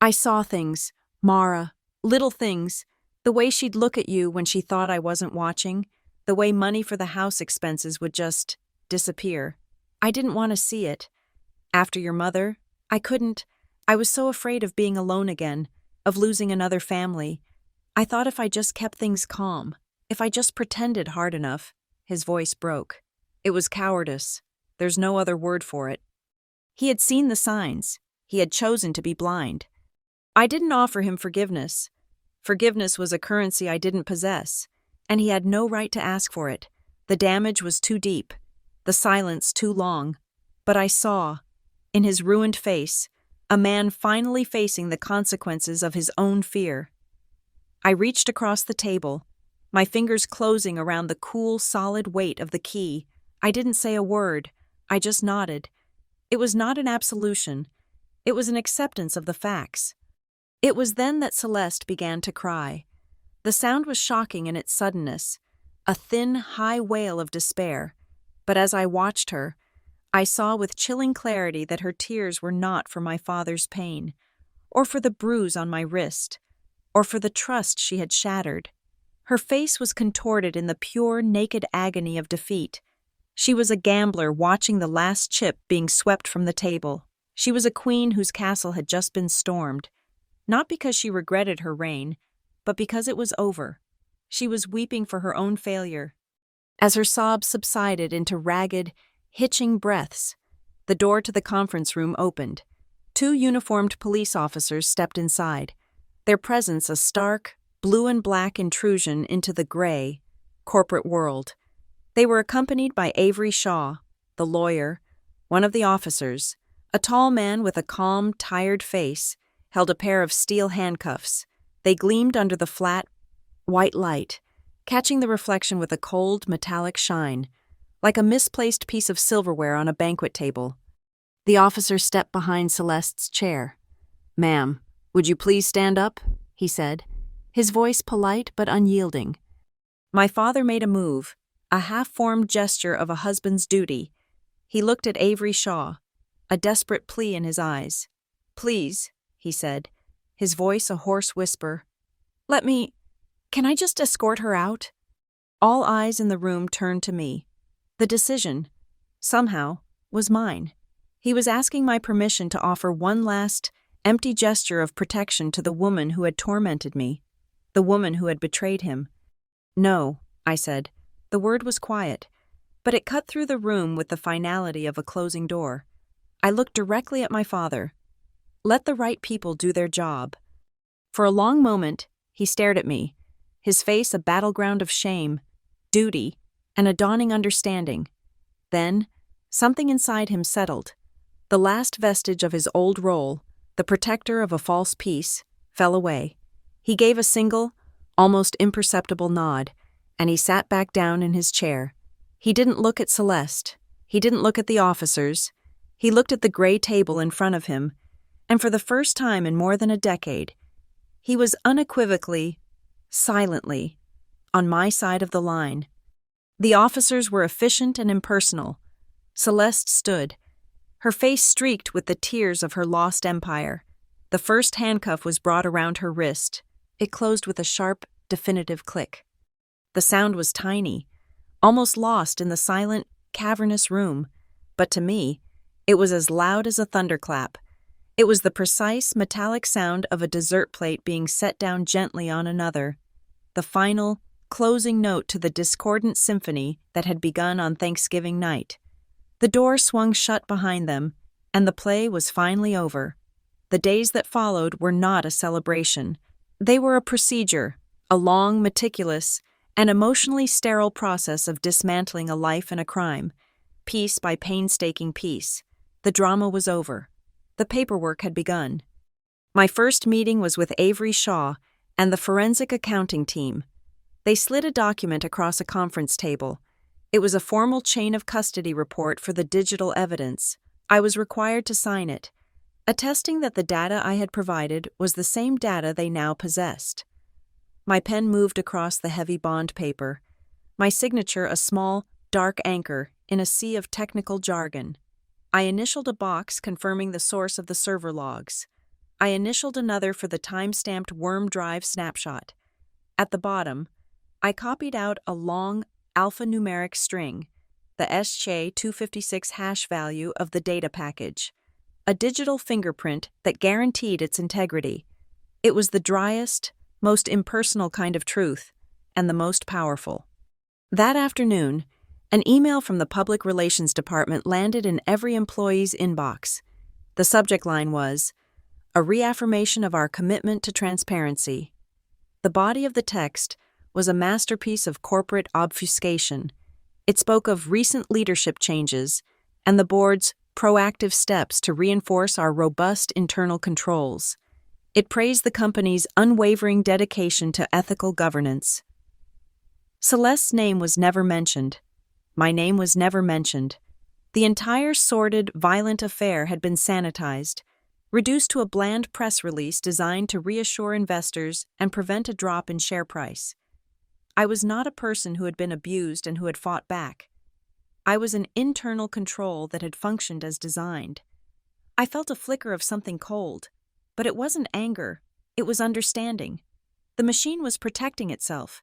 S1: I saw things, Mara, little things, the way she'd look at you when she thought I wasn't watching, the way money for the house expenses would just disappear. I didn't want to see it. After your mother, I couldn't. I was so afraid of being alone again, of losing another family. I thought if I just kept things calm, If I just pretended hard enough, his voice broke. It was cowardice. There's no other word for it. He had seen the signs. He had chosen to be blind. I didn't offer him forgiveness. Forgiveness was a currency I didn't possess, and he had no right to ask for it. The damage was too deep, the silence too long. But I saw, in his ruined face, a man finally facing the consequences of his own fear. I reached across the table, my fingers closing around the cool, solid weight of the key. I didn't say a word. I just nodded. It was not an absolution. It was an acceptance of the facts. It was then that Celeste began to cry. The sound was shocking in its suddenness, a thin, high wail of despair. But as I watched her, I saw with chilling clarity that her tears were not for my father's pain, or for the bruise on my wrist, or for the trust she had shattered. Her face was contorted in the pure, naked agony of defeat. She was a gambler watching the last chip being swept from the table. She was a queen whose castle had just been stormed, not because she regretted her reign, but because it was over. She was weeping for her own failure. As her sobs subsided into ragged, hitching breaths, the door to the conference room opened. 2 uniformed police officers stepped inside, their presence a stark, blue and black intrusion into the gray, corporate world. They were accompanied by Avery Shaw, the lawyer, one of the officers. A tall man with a calm, tired face held a pair of steel handcuffs. They gleamed under the flat, white light, catching the reflection with a cold, metallic shine, like a misplaced piece of silverware on a banquet table. The officer stepped behind Celeste's chair. "Ma'am, would you please stand up?" he said, his voice polite but unyielding. My father made a move, a half-formed gesture of a husband's duty. He looked at Avery Shaw, a desperate plea in his eyes. "Please," he said, his voice a hoarse whisper. Can I just escort her out?" All eyes in the room turned to me. The decision, somehow, was mine. He was asking my permission to offer one last, empty gesture of protection to the woman who had tormented me, the woman who had betrayed him. "No," I said. The word was quiet, but it cut through the room with the finality of a closing door. I looked directly at my father. Let the right people do their job. For a long moment, he stared at me, his face a battleground of shame, duty, and a dawning understanding. Then, something inside him settled. The last vestige of his old role, the protector of a false peace, fell away. He gave a single, almost imperceptible nod, and he sat back down in his chair. He didn't look at Celeste. He didn't look at the officers. He looked at the gray table in front of him, and for the first time in more than a decade, he was unequivocally, silently, on my side of the line. The officers were efficient and impersonal. Celeste stood, her face streaked with the tears of her lost empire. The first handcuff was brought around her wrist. It closed with a sharp, definitive click. The sound was tiny, almost lost in the silent, cavernous room, but to me, it was as loud as a thunderclap. It was the precise, metallic sound of a dessert plate being set down gently on another, the final, closing note to the discordant symphony that had begun on Thanksgiving night. The door swung shut behind them, and the play was finally over. The days that followed were not a celebration. They were a procedure, a long, meticulous, and emotionally sterile process of dismantling a life and a crime, piece by painstaking piece. The drama was over. The paperwork had begun. My first meeting was with Avery Shaw and the forensic accounting team. They slid a document across a conference table. It was a formal chain of custody report for the digital evidence. I was required to sign it, attesting that the data I had provided was the same data they now possessed. My pen moved across the heavy bond paper, my signature a small, dark anchor in a sea of technical jargon. I initialed a box confirming the source of the server logs. I initialed another for the time-stamped worm drive snapshot. At the bottom, I copied out a long alphanumeric string, the SJ256 hash value of the data package, a digital fingerprint that guaranteed its integrity. It was the driest, most impersonal kind of truth, and the most powerful. That afternoon, an email from the Public Relations Department landed in every employee's inbox. The subject line was, "A reaffirmation of our commitment to transparency." The body of the text was a masterpiece of corporate obfuscation. It spoke of recent leadership changes and the board's proactive steps to reinforce our robust internal controls. It praised the company's unwavering dedication to ethical governance. Celeste's name was never mentioned. My name was never mentioned. The entire sordid, violent affair had been sanitized, reduced to a bland press release designed to reassure investors and prevent a drop in share price. I was not a person who had been abused and who had fought back. I was an internal control that had functioned as designed. I felt a flicker of something cold, but it wasn't anger, it was understanding. The machine was protecting itself.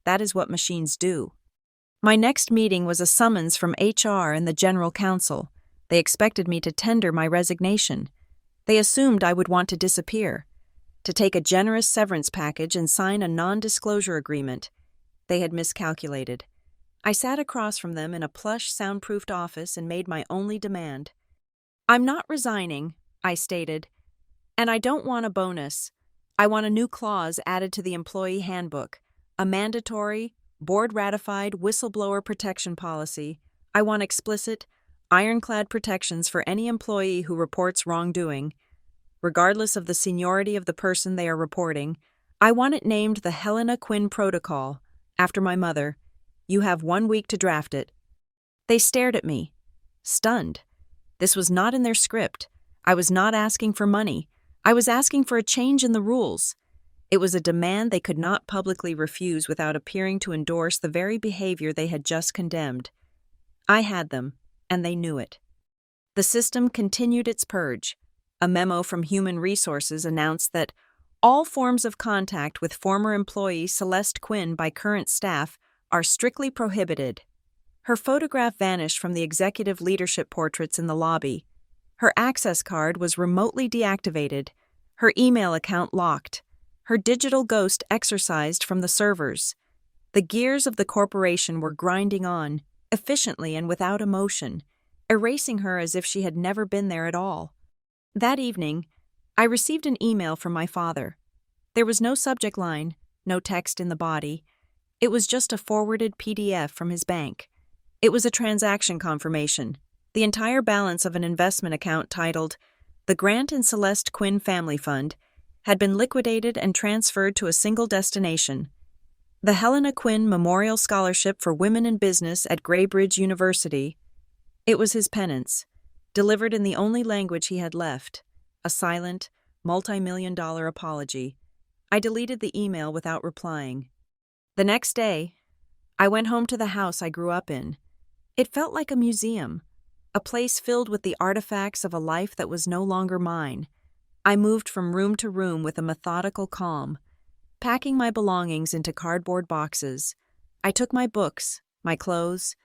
S1: That is what machines do. My next meeting was a summons from HR and the General Counsel. They expected me to tender my resignation. They assumed I would want to disappear, to take a generous severance package and sign a non-disclosure agreement. They had miscalculated. I sat across from them in a plush, soundproofed office and made my only demand. "I'm not resigning," I stated, "and I don't want a bonus. I want a new clause added to the employee handbook, a mandatory, board-ratified whistleblower protection policy. I want explicit, ironclad protections for any employee who reports wrongdoing. Regardless of the seniority of the person they are reporting, I want it named the Helena Quinn Protocol, after my mother. You have 1 week to draft it." They stared at me, stunned. This was not in their script. I was not asking for money. I was asking for a change in the rules. It was a demand they could not publicly refuse without appearing to endorse the very behavior they had just condemned. I had them, and they knew it. The system continued its purge. A memo from Human Resources announced that all forms of contact with former employee Celeste Quinn by current staff are strictly prohibited. Her photograph vanished from the executive leadership portraits in the lobby. Her access card was remotely deactivated, her email account locked, her digital ghost exorcised from the servers. The gears of the corporation were grinding on, efficiently and without emotion, erasing her as if she had never been there at all. That evening, I received an email from my father. There was no subject line, no text in the body. It was just a forwarded PDF from his bank. It was a transaction confirmation, the entire balance of an investment account titled, "The Grant and Celeste Quinn Family Fund," had been liquidated and transferred to a single destination, the Helena Quinn Memorial Scholarship for Women in Business at Graybridge University. It was his penance, delivered in the only language he had left, a silent, multi-million-dollar apology. I deleted the email without replying. The next day, I went home to the house I grew up in. It felt like a museum, a place filled with the artifacts of a life that was no longer mine. I moved from room to room with a methodical calm, packing my belongings into cardboard boxes. I took my books, my clothes,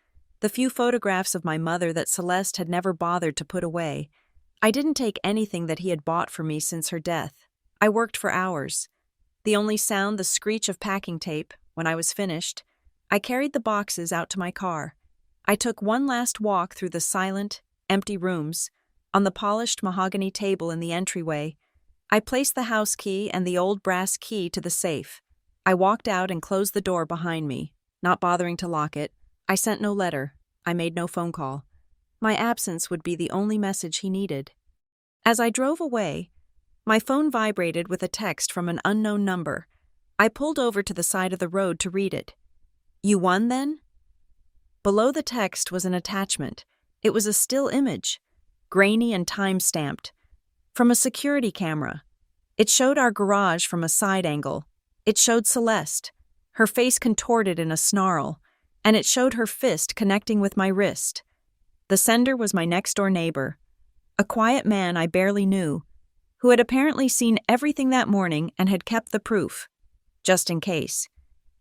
S1: the few photographs of my mother that Celeste had never bothered to put away. I didn't take anything that he had bought for me since her death. I worked for hours. The only sound the screech of packing tape. When I was finished, I carried the boxes out to my car. I took one last walk through the silent, empty rooms. On the polished mahogany table in the entryway, I placed the house key and the old brass key to the safe. I walked out and closed the door behind me, not bothering to lock it. I sent no letter. I made no phone call. My absence would be the only message he needed. As I drove away, my phone vibrated with a text from an unknown number. I pulled over to the side of the road to read it. "You won, then?" Below the text was an attachment. It was a still image, grainy and time-stamped, from a security camera. It showed our garage from a side angle. It showed Celeste, her face contorted in a snarl, and it showed her fist connecting with my wrist. The sender was my next-door neighbor, a quiet man I barely knew, who had apparently seen everything that morning and had kept the proof, just in case.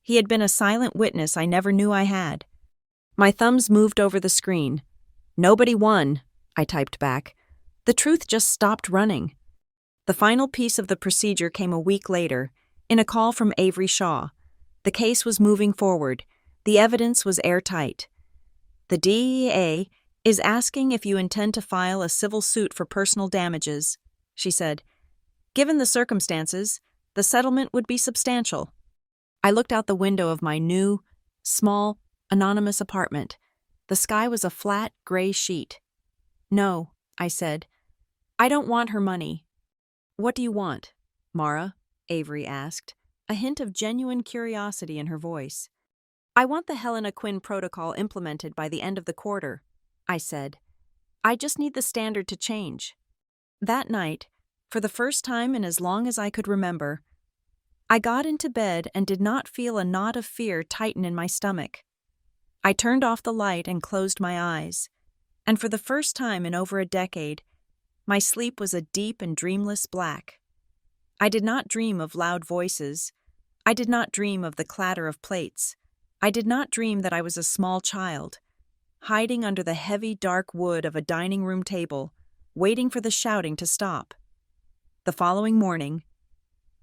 S1: He had been a silent witness I never knew I had. My thumbs moved over the screen. "Nobody won," I typed back. The truth just stopped running. The final piece of the procedure came a week later, in a call from Avery Shaw. The case was moving forward. The evidence was airtight. The DEA is asking if you intend to file a civil suit for personal damages, she said. Given the circumstances, the settlement would be substantial. I looked out the window of my new, small, anonymous apartment. The sky was a flat, gray sheet. No, I said. I don't want her money. What do you want, Mara? Avery asked, a hint of genuine curiosity in her voice. I want the Helena Quinn protocol implemented by the end of the quarter, I said. I just need the standard to change. That night, for the first time in as long as I could remember, I got into bed and did not feel a knot of fear tighten in my stomach. I turned off the light and closed my eyes, and for the first time in over a decade, my sleep was a deep and dreamless black. I did not dream of loud voices. I did not dream of the clatter of plates. I did not dream that I was a small child, hiding under the heavy dark wood of a dining room table, waiting for the shouting to stop. The following morning,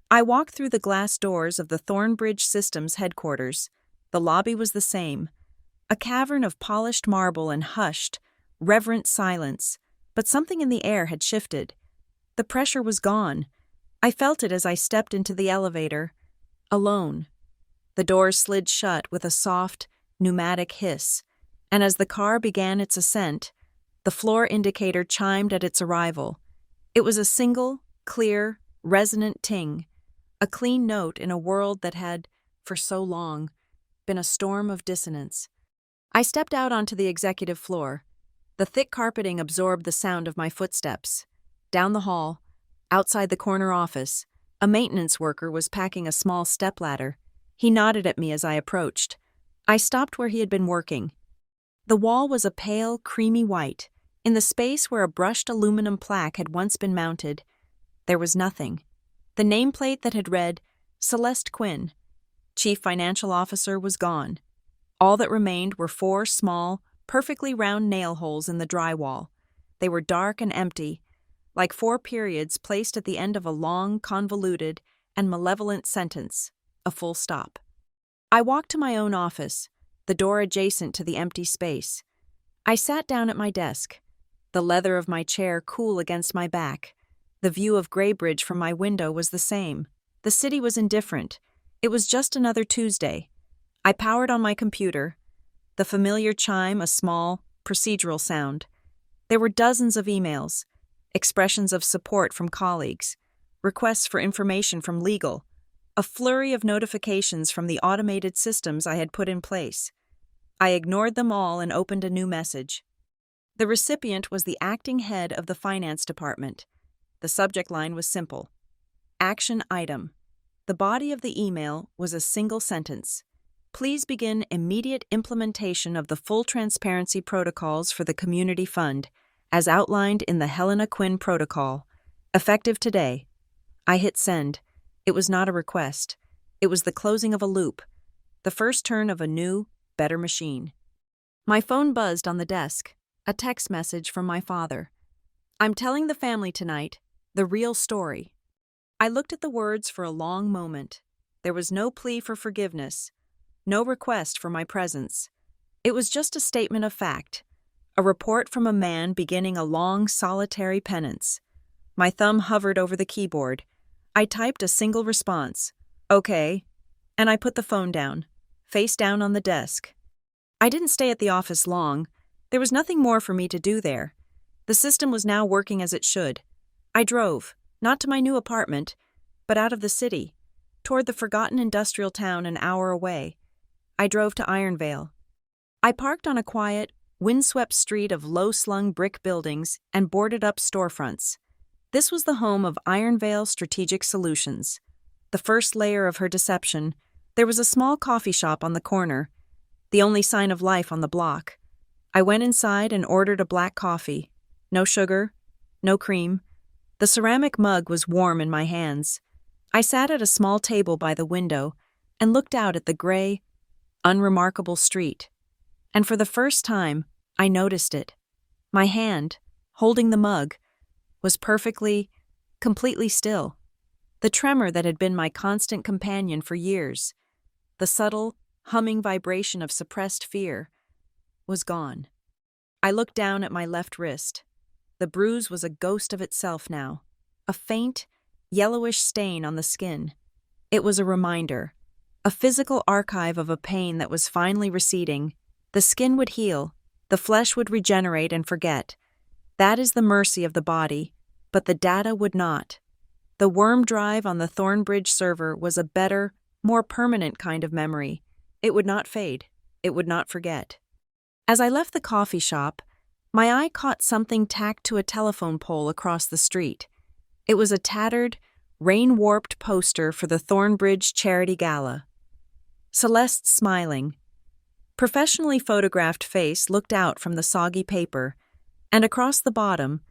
S1: I walked through the glass doors of the Thornbridge Systems headquarters. The lobby was the same, a cavern of polished marble and hushed, reverent silence, but something in the air had shifted. The pressure was gone. I felt it as I stepped into the elevator, alone. The doors slid shut with a soft, pneumatic hiss, and as the car began its ascent, the floor indicator chimed at its arrival. It was a single, clear, resonant ting, a clean note in a world that had, for so long, been a storm of dissonance. I stepped out onto the executive floor. The thick carpeting absorbed the sound of my footsteps. Down the hall, outside the corner office, a maintenance worker was packing a small stepladder. He nodded at me as I approached. I stopped where he had been working. The wall was a pale, creamy white. In the space where a brushed aluminum plaque had once been mounted, there was nothing. The nameplate that had read, Celeste Quinn, Chief Financial Officer, was gone. All that remained were 4 small, perfectly round nail holes in the drywall. They were dark and empty, like 4 periods placed at the end of a long, convoluted, and malevolent sentence, a full stop. I walked to my own office, the door adjacent to the empty space. I sat down at my desk, the leather of my chair cool against my back. The view of Graybridge from my window was the same. The city was indifferent. It was just another Tuesday. I powered on my computer. The familiar chime, a small, procedural sound. There were dozens of emails, expressions of support from colleagues, requests for information from legal, a flurry of notifications from the automated systems I had put in place. I ignored them all and opened a new message. The recipient was the acting head of the finance department. The subject line was simple. Action item. The body of the email was a single sentence. Please begin immediate implementation of the full transparency protocols for the community fund, as outlined in the Helena Quinn protocol, effective today. I hit send. It was not a request. It was the closing of a loop, the first turn of a new, better machine. My phone buzzed on the desk, a text message from my father. I'm telling the family tonight, the real story. I looked at the words for a long moment. There was no plea for forgiveness, no request for my presence. It was just a statement of fact, a report from a man beginning a long, solitary penance. My thumb hovered over the keyboard. I typed a single response, okay, and I put the phone down, face down on the desk. I didn't stay at the office long. There was nothing more for me to do there. The system was now working as it should. I drove, not to my new apartment, but out of the city, toward the forgotten industrial town an hour away. I drove to Ironvale. I parked on a quiet, windswept street of low-slung brick buildings and boarded up storefronts. This was the home of Ironvale Strategic Solutions. The first layer of her deception, there was a small coffee shop on the corner, the only sign of life on the block. I went inside and ordered a black coffee. No sugar, no cream. The ceramic mug was warm in my hands. I sat at a small table by the window and looked out at the gray, unremarkable street. And for the first time, I noticed it. My hand, holding the mug, was perfectly, completely still. The tremor that had been my constant companion for years. The subtle, humming vibration of suppressed fear was gone. I looked down at my left wrist. The bruise was a ghost of itself now, a faint, yellowish stain on the skin. It was a reminder, a physical archive of a pain that was finally receding. The skin would heal, the flesh would regenerate and forget. That is the mercy of the body, but the data would not. The worm drive on the Thornbridge server was a better, more permanent kind of memory. It would not fade. It would not forget. As I left the coffee shop, my eye caught something tacked to a telephone pole across the street. It was a tattered, rain-warped poster for the Thornbridge Charity Gala. Celeste smiling. Professionally photographed face looked out from the soggy paper, and across the bottom,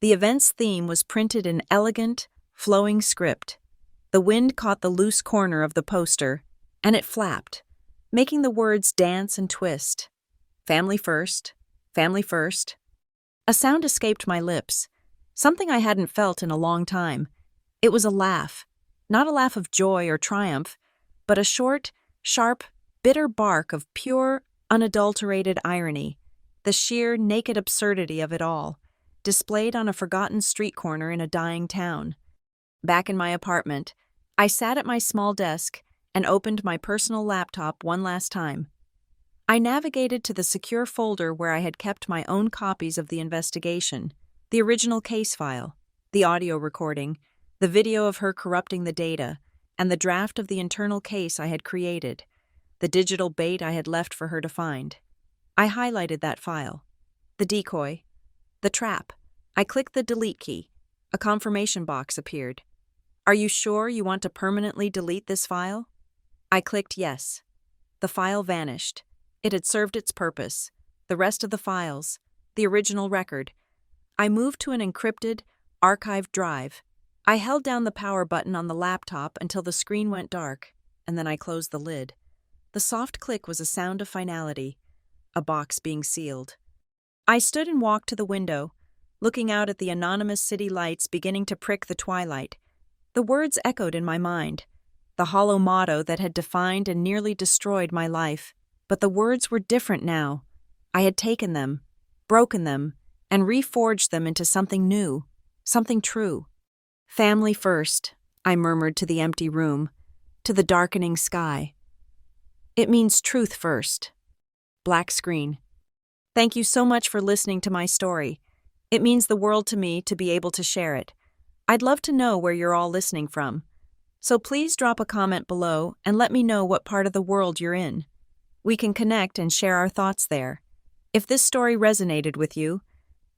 S1: the event's theme was printed in elegant, flowing script. The wind caught the loose corner of the poster, and it flapped, making the words dance and twist. Family first, family first. A sound escaped my lips, something I hadn't felt in a long time. It was a laugh, not a laugh of joy or triumph, but a short, sharp, bitter bark of pure, unadulterated irony, the sheer, naked absurdity of it all, displayed on a forgotten street corner in a dying town. Back in my apartment, I sat at my small desk and opened my personal laptop one last time. I navigated to the secure folder where I had kept my own copies of the investigation, the original case file, the audio recording, the video of her corrupting the data, and the draft of the internal case I had created, the digital bait I had left for her to find. I highlighted that file. The decoy. The trap. I clicked the delete key. A confirmation box appeared. Are you sure you want to permanently delete this file? I clicked yes. The file vanished. It had served its purpose. The rest of the files, the original record. I moved to an encrypted, archived drive. I held down the power button on the laptop until the screen went dark, and then I closed the lid. The soft click was a sound of finality, a box being sealed. I stood and walked to the window, looking out at the anonymous city lights beginning to prick the twilight. The words echoed in my mind, the hollow motto that had defined and nearly destroyed my life. But the words were different now. I had taken them, broken them, and reforged them into something new, something true. Family first, I murmured to the empty room, to the darkening sky. It means truth first. Black screen. Thank you so much for listening to my story. It means the world to me to be able to share it. I'd love to know where you're all listening from. So please drop a comment below and let me know what part of the world you're in. We can connect and share our thoughts there. If this story resonated with you,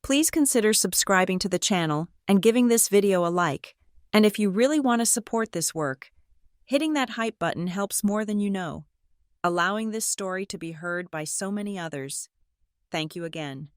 S1: please consider subscribing to the channel and giving this video a like. And if you really want to support this work, hitting that hype button helps more than you know, allowing this story to be heard by so many others. Thank you again.